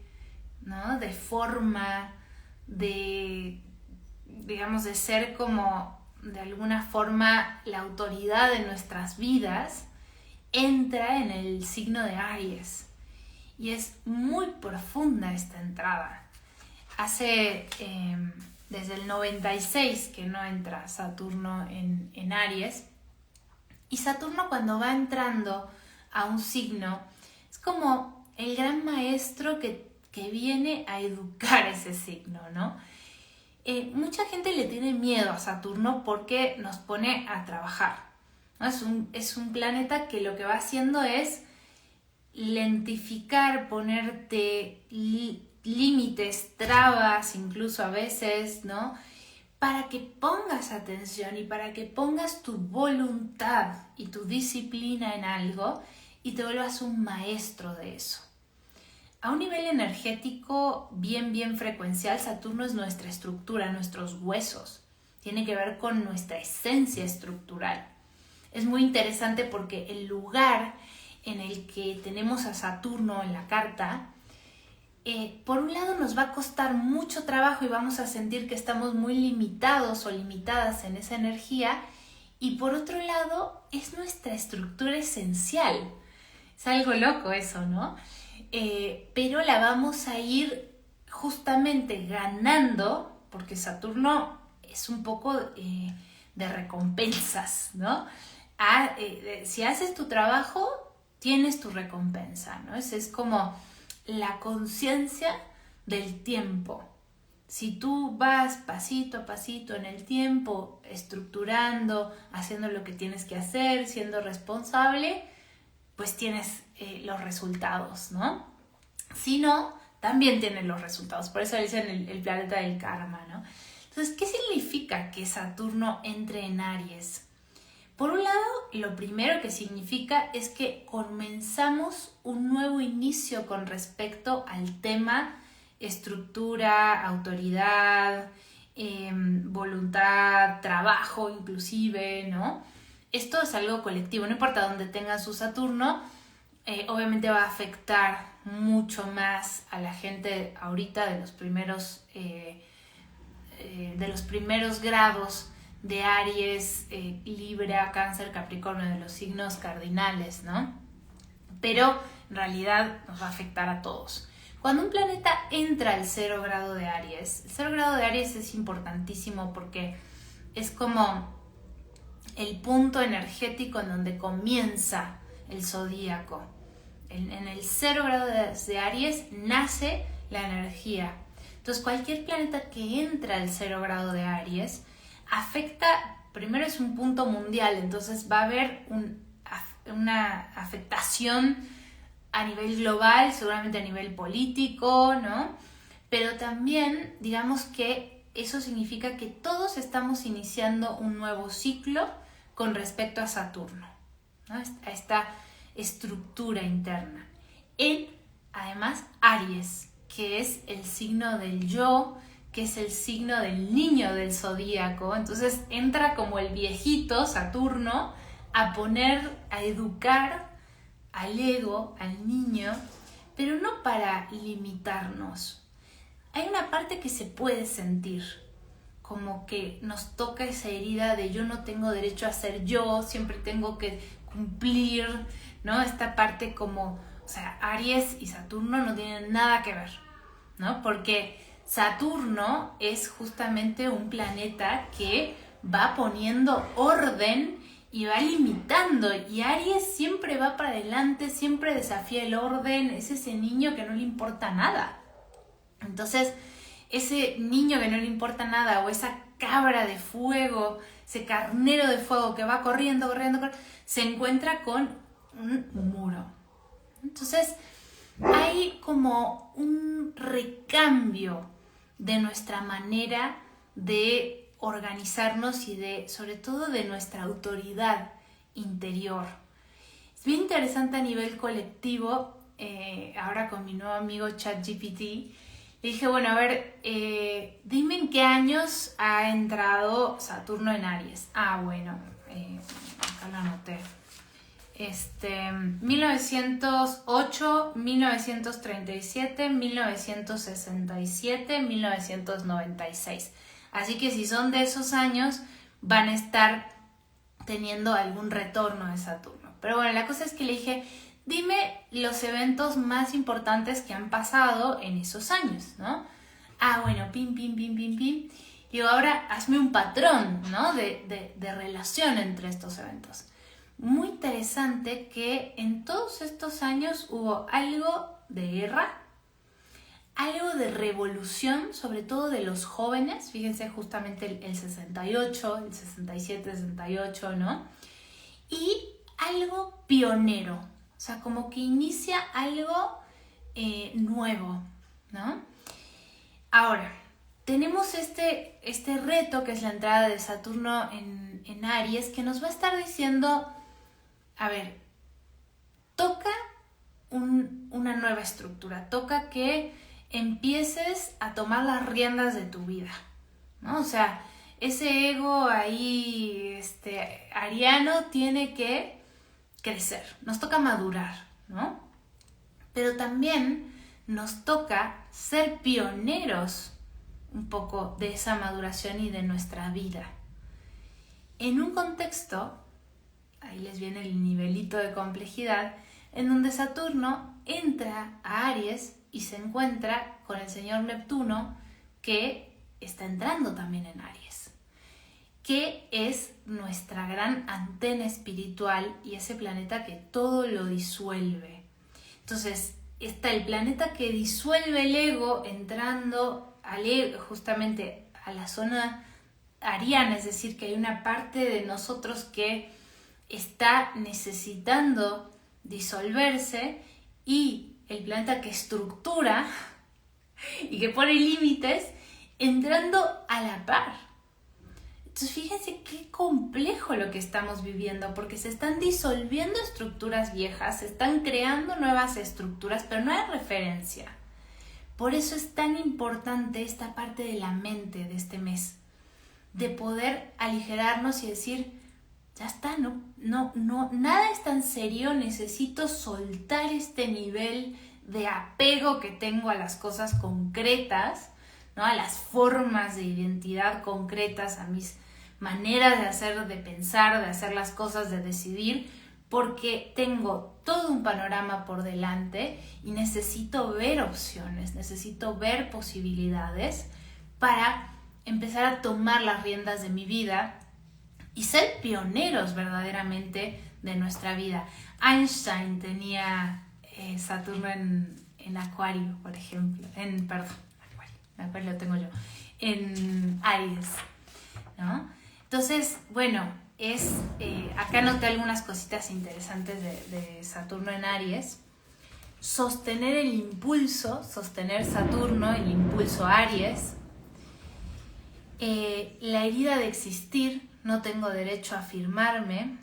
¿no? De forma, digamos, de ser como de alguna forma la autoridad de nuestras vidas, entra en el signo de Aries y es muy profunda esta entrada. desde el 96 que no entra Saturno en Aries. Y Saturno, cuando va entrando a un signo, es como el gran maestro que viene a educar ese signo, ¿no? Mucha gente le tiene miedo a Saturno porque nos pone a trabajar, ¿no? Es un planeta que lo que va haciendo es lentificar, ponerte límites, trabas, incluso a veces, ¿no? Para que pongas atención y para que pongas tu voluntad y tu disciplina en algo y te vuelvas un maestro de eso. A un nivel energético bien frecuencial, Saturno es nuestra estructura, nuestros huesos. Tiene que ver con nuestra esencia estructural. Es muy interesante porque el lugar en el que tenemos a Saturno en la carta, por un lado nos va a costar mucho trabajo y vamos a sentir que estamos muy limitados o limitadas en esa energía, y por otro lado es nuestra estructura esencial. Es algo loco eso, ¿no? Pero la vamos a ir justamente ganando, porque Saturno es un poco de recompensas, ¿no? Si haces tu trabajo, tienes tu recompensa, ¿no? Es como la conciencia del tiempo. Si tú vas pasito a pasito en el tiempo, estructurando, haciendo lo que tienes que hacer, siendo responsable, pues tienes los resultados, ¿no? Si no, también tienes los resultados. Por eso dicen el planeta del karma, ¿no? Entonces, ¿qué significa que Saturno entre en Aries? Por un lado, lo primero que significa es que comenzamos un nuevo inicio con respecto al tema estructura, autoridad, voluntad, trabajo inclusive, ¿no? Esto es algo colectivo, no importa dónde tengan su Saturno, obviamente va a afectar mucho más a la gente ahorita de los primeros grados de Aries, Libra, Cáncer, Capricornio, de los signos cardinales, ¿no? Pero en realidad nos va a afectar a todos. Cuando un planeta entra al 0 grado de Aries, el 0 grado de Aries es importantísimo porque es como el punto energético en donde comienza el zodíaco. En el 0 grado de Aries nace la energía. Entonces, cualquier planeta que entra al 0 grado de Aries afecta, primero es un punto mundial, entonces va a haber una afectación a nivel global, seguramente a nivel político, ¿no? Pero también, digamos que eso significa que todos estamos iniciando un nuevo ciclo con respecto a Saturno, ¿no? A esta estructura interna. Además, Aries, que es el signo del yo, que es el signo del niño del zodíaco. Entonces entra como el viejito Saturno a educar al ego, al niño, pero no para limitarnos. Hay una parte que se puede sentir, como que nos toca esa herida de yo no tengo derecho a ser yo, siempre tengo que cumplir, ¿no? Esta parte como, o sea, Aries y Saturno no tienen nada que ver, ¿no? Porque Saturno es justamente un planeta que va poniendo orden y va limitando, y Aries siempre va para adelante, siempre desafía el orden, es ese niño que no le importa nada. Entonces, ese niño que no le importa nada, o esa cabra de fuego, ese carnero de fuego que va corriendo, se encuentra con un muro. Entonces, hay como un recambio de nuestra manera de organizarnos y sobre todo de nuestra autoridad interior. Es bien interesante a nivel colectivo. Ahora con mi nuevo amigo ChatGPT le dije, bueno, a ver, dime en qué años ha entrado Saturno en Aries. Bueno, acá lo anoté. 1908, 1937, 1967, 1996. Así que si son de esos años, van a estar teniendo algún retorno de Saturno. Pero bueno, la cosa es que le dije, dime los eventos más importantes que han pasado en esos años, ¿no? Bueno, pim, pim, pim, pim, pim. Digo, ahora hazme un patrón, ¿no? de relación entre estos eventos. Muy interesante que en todos estos años hubo algo de guerra, algo de revolución, sobre todo de los jóvenes. Fíjense justamente el 68, el 67, 68, ¿no? Y algo pionero, o sea, como que inicia algo nuevo, ¿no? Ahora, tenemos este reto que es la entrada de Saturno en Aries, que nos va a estar diciendo, a ver, toca una nueva estructura, toca que empieces a tomar las riendas de tu vida, ¿no? O sea, ese ego ahí ariano tiene que crecer, nos toca madurar, ¿no? Pero también nos toca ser pioneros un poco de esa maduración y de nuestra vida. En un contexto, ahí les viene el nivelito de complejidad, en donde Saturno entra a Aries y se encuentra con el señor Neptuno, que está entrando también en Aries, que es nuestra gran antena espiritual y ese planeta que todo lo disuelve. Entonces, está el planeta que disuelve el ego entrando justamente a la zona ariana, es decir, que hay una parte de nosotros que está necesitando disolverse, y el planeta que estructura y que pone límites entrando a la par. Entonces fíjense qué complejo lo que estamos viviendo, porque se están disolviendo estructuras viejas, se están creando nuevas estructuras, pero no hay referencia. Por eso es tan importante esta parte de la mente de este mes, de poder aligerarnos y decir, ya está, no, nada es tan serio, necesito soltar este nivel de apego que tengo a las cosas concretas, ¿no? A las formas de identidad concretas, a mis maneras de hacer, de pensar, de hacer las cosas, de decidir, porque tengo todo un panorama por delante y necesito ver opciones, necesito ver posibilidades para empezar a tomar las riendas de mi vida y ser pioneros verdaderamente de nuestra vida. Einstein tenía Saturno en Acuario, por ejemplo. Acuario lo tengo yo. En Aries, ¿no? Entonces, bueno, acá noté algunas cositas interesantes de Saturno en Aries. Sostener el impulso, sostener Saturno, el impulso Aries. La herida de existir, no tengo derecho a afirmarme.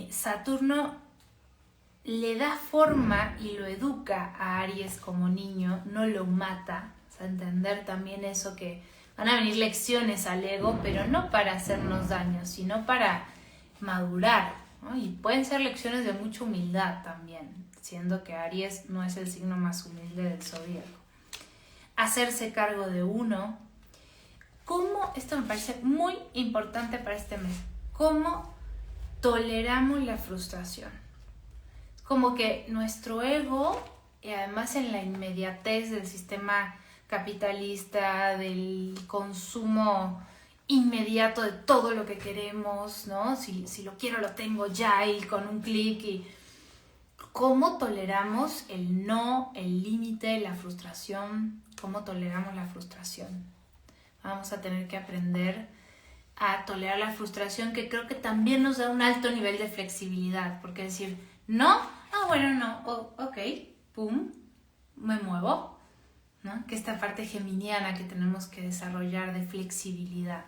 Saturno le da forma y lo educa a Aries como niño, no lo mata. O sea, entender también eso, que van a venir lecciones al ego, pero no para hacernos daño, sino para madurar, ¿no? Y pueden ser lecciones de mucha humildad también, siendo que Aries no es el signo más humilde del zodíaco. Hacerse cargo de uno. Esto me parece muy importante para este mes, cómo toleramos la frustración. Como que nuestro ego, y además en la inmediatez del sistema capitalista, del consumo inmediato de todo lo que queremos, ¿no? Si lo quiero, lo tengo ya y con un clic. Y cómo toleramos el no, el límite, la frustración, cómo toleramos la frustración. Vamos a tener que aprender a tolerar la frustración, que creo que también nos da un alto nivel de flexibilidad, porque decir, no, bueno, no, ok, pum, me muevo, ¿no? Que esta parte geminiana que tenemos que desarrollar de flexibilidad.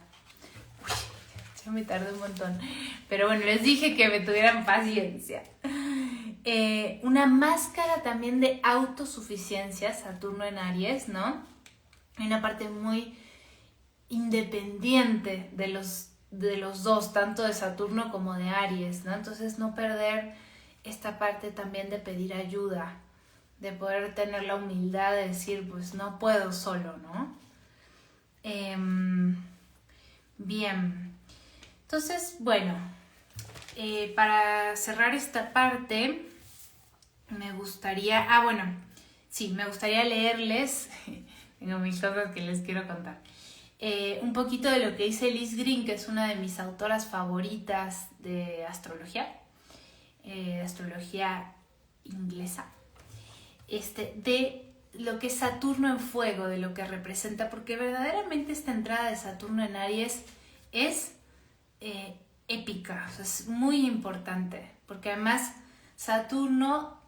Uy, ya me tardé un montón, pero bueno, les dije que me tuvieran paciencia. Una máscara también de autosuficiencia, Saturno en Aries, ¿no? Hay una parte muy independiente de los dos, tanto de Saturno como de Aries, ¿no? Entonces no perder esta parte también de pedir ayuda, de poder tener la humildad de decir, pues no puedo solo, ¿no? Bien, entonces, bueno, para cerrar esta parte, me gustaría, sí, me gustaría leerles, tengo mil cosas que les quiero contar, un poquito de lo que dice Liz Green, que es una de mis autoras favoritas de astrología inglesa, de lo que es Saturno en fuego, de lo que representa, porque verdaderamente esta entrada de Saturno en Aries es épica, o sea, es muy importante, porque además Saturno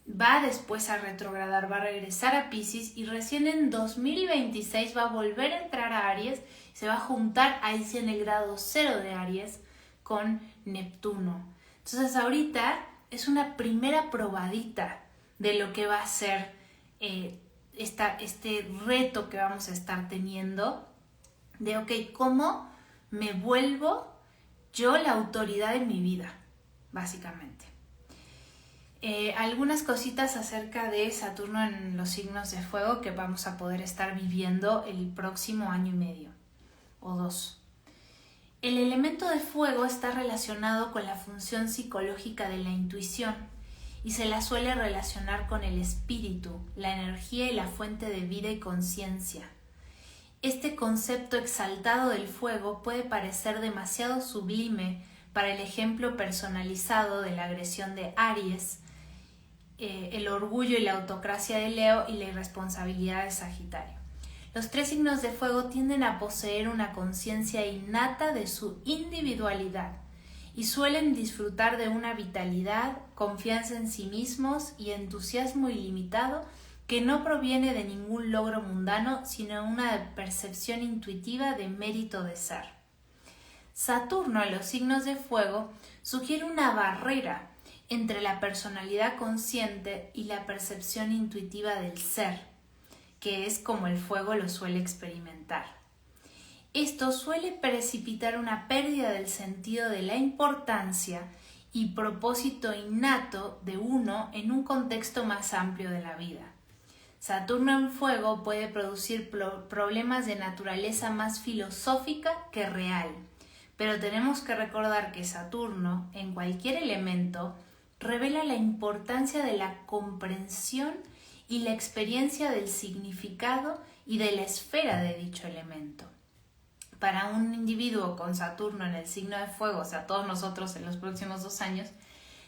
va después a retrogradar, va a regresar a Piscis y recién en 2026 va a volver a entrar a Aries, se va a juntar ahí sí en el grado 0 de Aries con Neptuno. Entonces ahorita es una primera probadita de lo que va a ser este reto que vamos a estar teniendo de, ok, ¿cómo me vuelvo yo la autoridad en mi vida? Básicamente. Algunas cositas acerca de Saturno en los signos de fuego que vamos a poder estar viviendo el próximo año y medio o 2. El elemento de fuego está relacionado con la función psicológica de la intuición y se la suele relacionar con el espíritu, la energía y la fuente de vida y conciencia. Este concepto exaltado del fuego puede parecer demasiado sublime para el ejemplo personalizado de la agresión de Aries, el orgullo y la autocracia de Leo y la irresponsabilidad de Sagitario. Los 3 signos de fuego tienden a poseer una conciencia innata de su individualidad y suelen disfrutar de una vitalidad, confianza en sí mismos y entusiasmo ilimitado que no proviene de ningún logro mundano, sino una percepción intuitiva de mérito de ser. Saturno en los signos de fuego sugiere una barrera entre la personalidad consciente y la percepción intuitiva del ser, que es como el fuego lo suele experimentar. Esto suele precipitar una pérdida del sentido de la importancia y propósito innato de uno en un contexto más amplio de la vida. Saturno en fuego puede producir problemas de naturaleza más filosófica que real, pero tenemos que recordar que Saturno, en cualquier elemento, revela la importancia de la comprensión y la experiencia del significado y de la esfera de dicho elemento. Para un individuo con Saturno en el signo de fuego, o sea, todos nosotros en los próximos 2 años,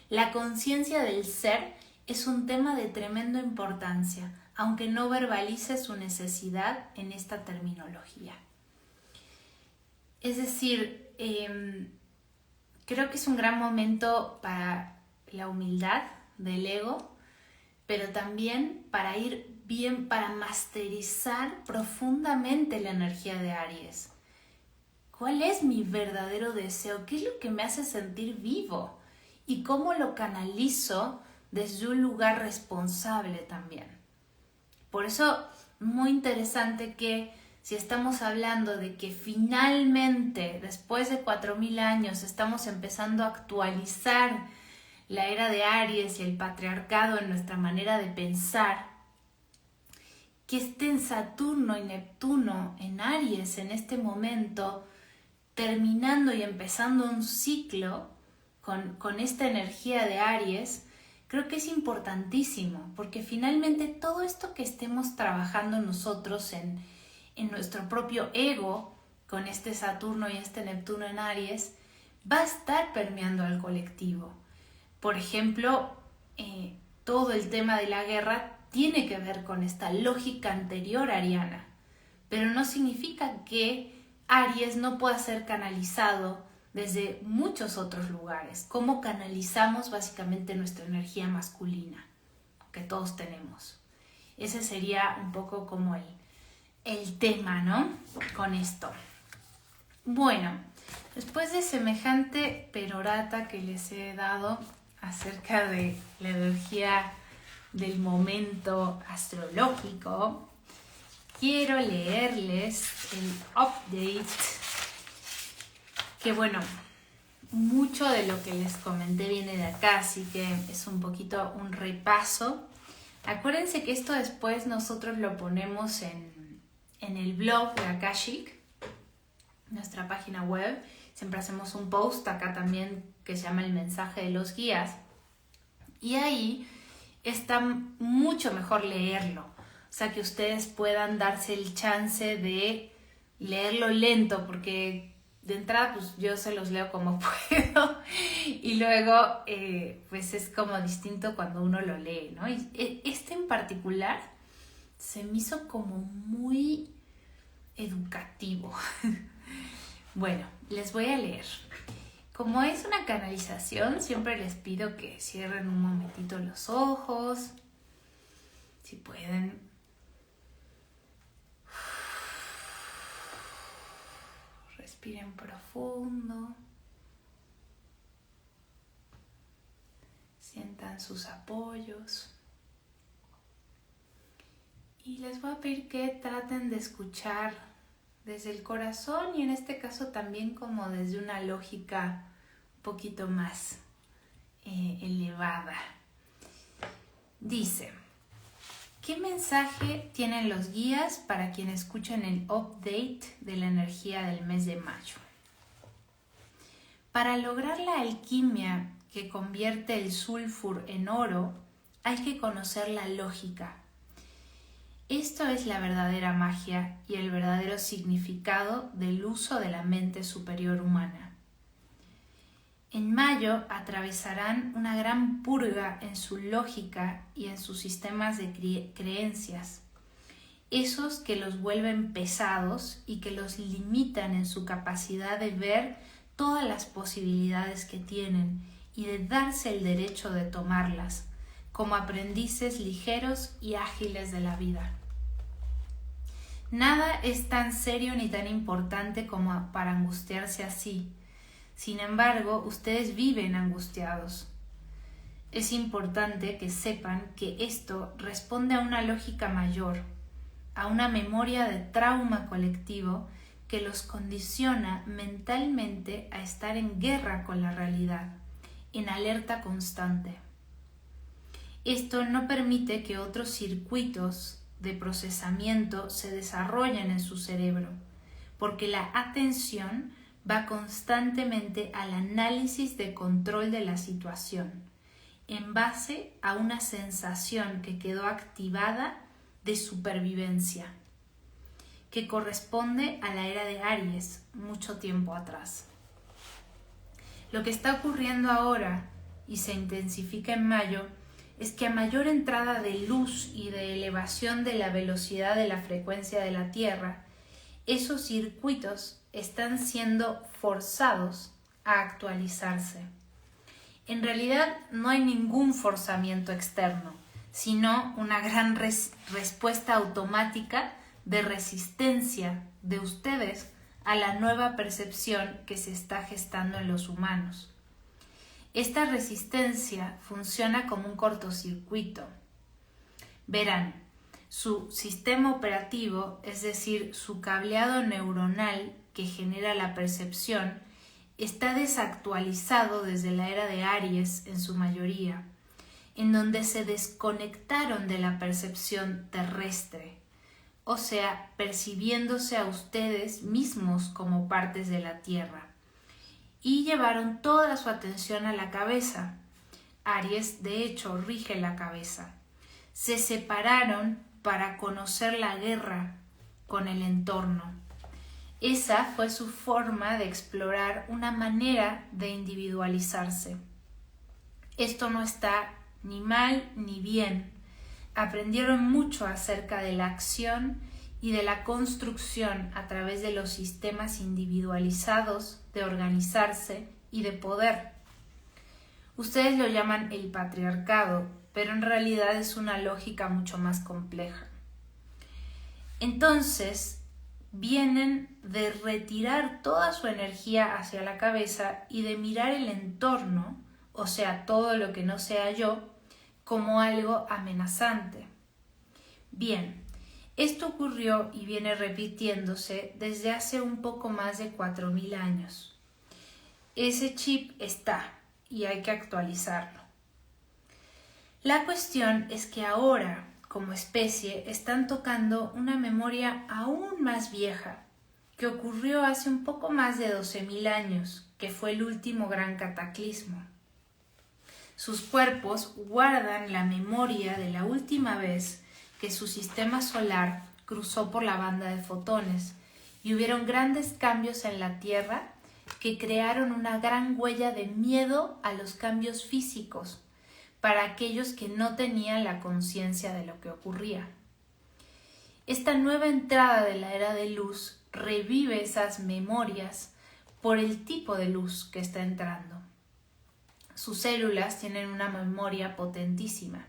la conciencia del ser es un tema de tremenda importancia, aunque no verbalice su necesidad en esta terminología. Es decir, creo que es un gran momento para la humildad del ego, pero también para ir bien, para masterizar profundamente la energía de Aries. ¿Cuál es mi verdadero deseo? ¿Qué es lo que me hace sentir vivo? ¿Y cómo lo canalizo desde un lugar responsable también? Por eso, muy interesante que si estamos hablando de que finalmente, después de 4000 años, estamos empezando a actualizar la era de Aries y el patriarcado en nuestra manera de pensar, que estén Saturno y Neptuno en Aries en este momento, terminando y empezando un ciclo con esta energía de Aries, creo que es importantísimo, porque finalmente todo esto que estemos trabajando nosotros en nuestro propio ego, con este Saturno y este Neptuno en Aries, va a estar permeando al colectivo. Por ejemplo, todo el tema de la guerra tiene que ver con esta lógica anterior ariana, pero no significa que Aries no pueda ser canalizado desde muchos otros lugares. ¿Cómo canalizamos básicamente nuestra energía masculina que todos tenemos? Ese sería un poco como el tema, ¿no? Con esto. Bueno, después de semejante perorata que les he dado acerca de la energía del momento astrológico, quiero leerles el update, que bueno, mucho de lo que les comenté viene de acá, así que es un poquito un repaso. Acuérdense que esto después nosotros lo ponemos en el blog de Akashic, nuestra página web. Siempre hacemos un post acá también que se llama el mensaje de los guías, y ahí está mucho mejor leerlo. O sea, que ustedes puedan darse el chance de leerlo lento, porque de entrada pues yo se los leo como puedo y luego pues es como distinto cuando uno lo lee, ¿no? Y este en particular se me hizo como muy educativo. Bueno, les voy a leer. Como es una canalización, siempre les pido que cierren un momentito los ojos, si pueden. Respiren profundo. Sientan sus apoyos. Y les voy a pedir que traten de escuchar desde el corazón y en este caso también como desde una lógica un poquito más elevada. Dice, ¿qué mensaje tienen los guías para quienes escuchan el update de la energía del mes de mayo? Para lograr la alquimia que convierte el sulfur en oro, hay que conocer la lógica. Esto es la verdadera magia y el verdadero significado del uso de la mente superior humana. En mayo atravesarán una gran purga en su lógica y en sus sistemas de creencias, esos que los vuelven pesados y que los limitan en su capacidad de ver todas las posibilidades que tienen y de darse el derecho de tomarlas, como aprendices ligeros y ágiles de la vida. Nada es tan serio ni tan importante como para angustiarse así. Sin embargo, ustedes viven angustiados. Es importante que sepan que esto responde a una lógica mayor, a una memoria de trauma colectivo que los condiciona mentalmente a estar en guerra con la realidad, en alerta constante. Esto no permite que otros circuitos de procesamiento se desarrollen en su cerebro, porque la atención va constantemente al análisis de control de la situación, en base a una sensación que quedó activada de supervivencia, que corresponde a la era de Aries mucho tiempo atrás. Lo que está ocurriendo ahora y se intensifica en mayo es que a mayor entrada de luz y de elevación de la velocidad de la frecuencia de la Tierra, esos circuitos están siendo forzados a actualizarse. En realidad no hay ningún forzamiento externo, sino una gran respuesta automática de resistencia de ustedes a la nueva percepción que se está gestando en los humanos. Esta resistencia funciona como un cortocircuito. Verán, su sistema operativo, es decir, su cableado neuronal que genera la percepción, está desactualizado desde la era de Aries en su mayoría, en donde se desconectaron de la percepción terrestre, o sea, percibiéndose a ustedes mismos como partes de la Tierra, y llevaron toda su atención a la cabeza. Aries, de hecho, rige la cabeza. Se separaron para conocer la guerra con el entorno. Esa fue su forma de explorar una manera de individualizarse. Esto no está ni mal ni bien. Aprendieron mucho acerca de la acción y de la construcción a través de los sistemas individualizados de organizarse y de poder. Ustedes lo llaman el patriarcado, pero en realidad es una lógica mucho más compleja. Entonces, vienen de retirar toda su energía hacia la cabeza y de mirar el entorno, o sea, todo lo que no sea yo, como algo amenazante. Bien, esto ocurrió y viene repitiéndose desde hace un poco más de 4000 años. Ese chip está y hay que actualizarlo. La cuestión es que ahora, como especie, están tocando una memoria aún más vieja, que ocurrió hace un poco más de 12.000 años, que fue el último gran cataclismo. Sus cuerpos guardan la memoria de la última vez que su sistema solar cruzó por la banda de fotones y hubieron grandes cambios en la Tierra que crearon una gran huella de miedo a los cambios físicos para aquellos que no tenían la conciencia de lo que ocurría. Esta nueva entrada de la era de luz revive esas memorias por el tipo de luz que está entrando. Sus células tienen una memoria potentísima.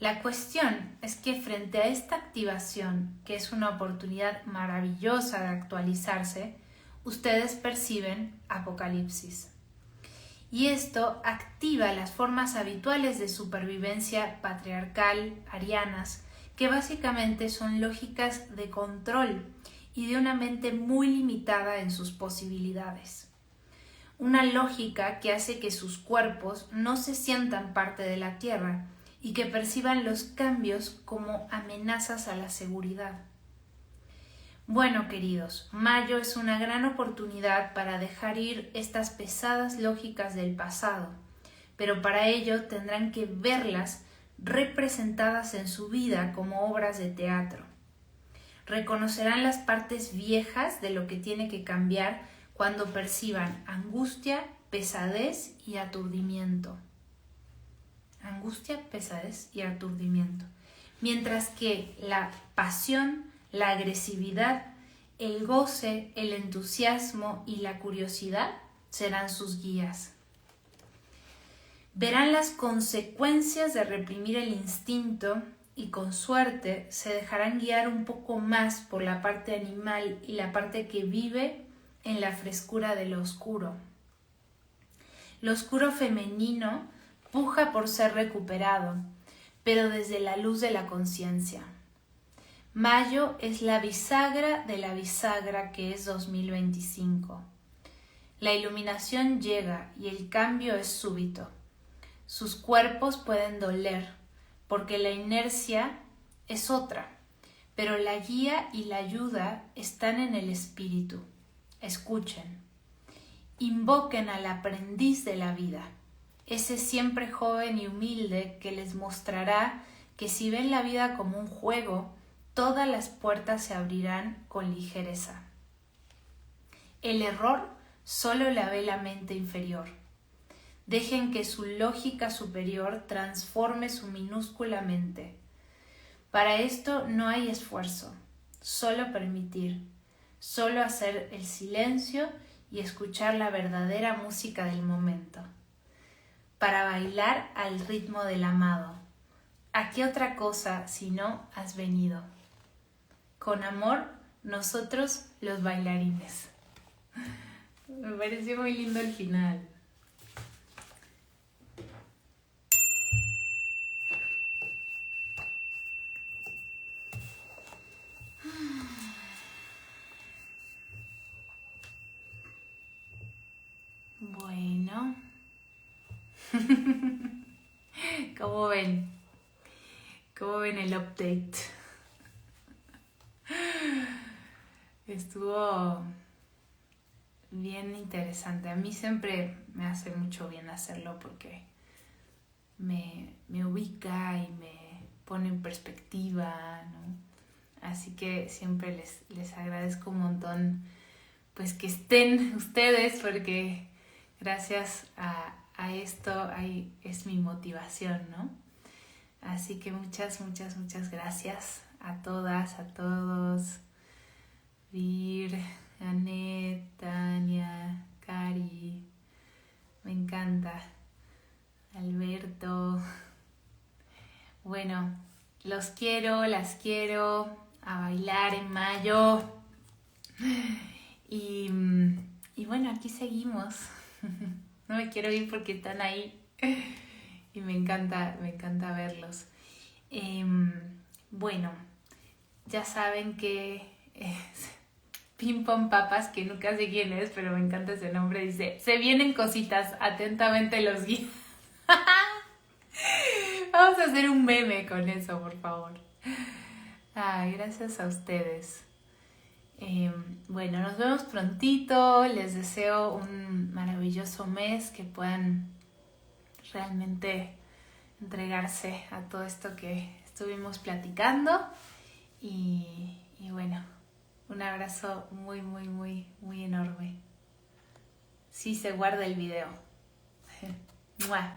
La cuestión es que frente a esta activación, que es una oportunidad maravillosa de actualizarse, ustedes perciben apocalipsis. Y esto activa las formas habituales de supervivencia patriarcal, arianas, que básicamente son lógicas de control y de una mente muy limitada en sus posibilidades. Una lógica que hace que sus cuerpos no se sientan parte de la Tierra y que perciban los cambios como amenazas a la seguridad. Bueno, queridos, mayo es una gran oportunidad para dejar ir estas pesadas lógicas del pasado, pero para ello tendrán que verlas representadas en su vida como obras de teatro. Reconocerán las partes viejas de lo que tiene que cambiar cuando perciban angustia, pesadez y aturdimiento. Angustia, pesadez y aturdimiento. Mientras que la pasión, la agresividad, el goce, el entusiasmo y la curiosidad serán sus guías. Verán las consecuencias de reprimir el instinto y con suerte se dejarán guiar un poco más por la parte animal y la parte que vive en la frescura de lo oscuro. Lo oscuro femenino puja por ser recuperado, pero desde la luz de la conciencia. Mayo es la bisagra de la bisagra que es 2025. La iluminación llega y el cambio es súbito. Sus cuerpos pueden doler, porque la inercia es otra, pero la guía y la ayuda están en el espíritu. Escuchen. Invoquen al aprendiz de la vida, ese siempre joven y humilde que les mostrará que si ven la vida como un juego, todas las puertas se abrirán con ligereza. El error solo la ve la mente inferior. Dejen que su lógica superior transforme su minúscula mente. Para esto no hay esfuerzo, solo permitir, solo hacer el silencio y escuchar la verdadera música del momento. Para bailar al ritmo del amado. ¿A qué otra cosa si no has venido? Con amor, nosotros los bailarines. Me pareció muy lindo el final. Bueno. ¿Cómo ven? ¿Cómo ven el update? Estuvo bien interesante. A mí siempre me hace mucho bien hacerlo porque me ubica y me pone en perspectiva, ¿no? Así que siempre les agradezco un montón pues que estén ustedes porque gracias a esto es mi motivación, ¿no? Así que muchas gracias a todas, a todos. Vir, Anet, Tania, Cari, me encanta. Alberto. Bueno, los quiero, las quiero a bailar en mayo. Y bueno, aquí seguimos. No me quiero ir porque están ahí. Y me encanta verlos. Bueno, ya saben que Pim Pom Papas, que nunca sé quién es, pero me encanta ese nombre, dice: se vienen cositas, atentamente los guías. Vamos a hacer un meme con eso, por favor. Ay, gracias a ustedes. Bueno, nos vemos prontito. Les deseo un maravilloso mes, que puedan realmente entregarse a todo esto que estuvimos platicando. Y bueno, un abrazo muy, muy, muy, muy enorme. Sí se guarda el video. ¡Mua!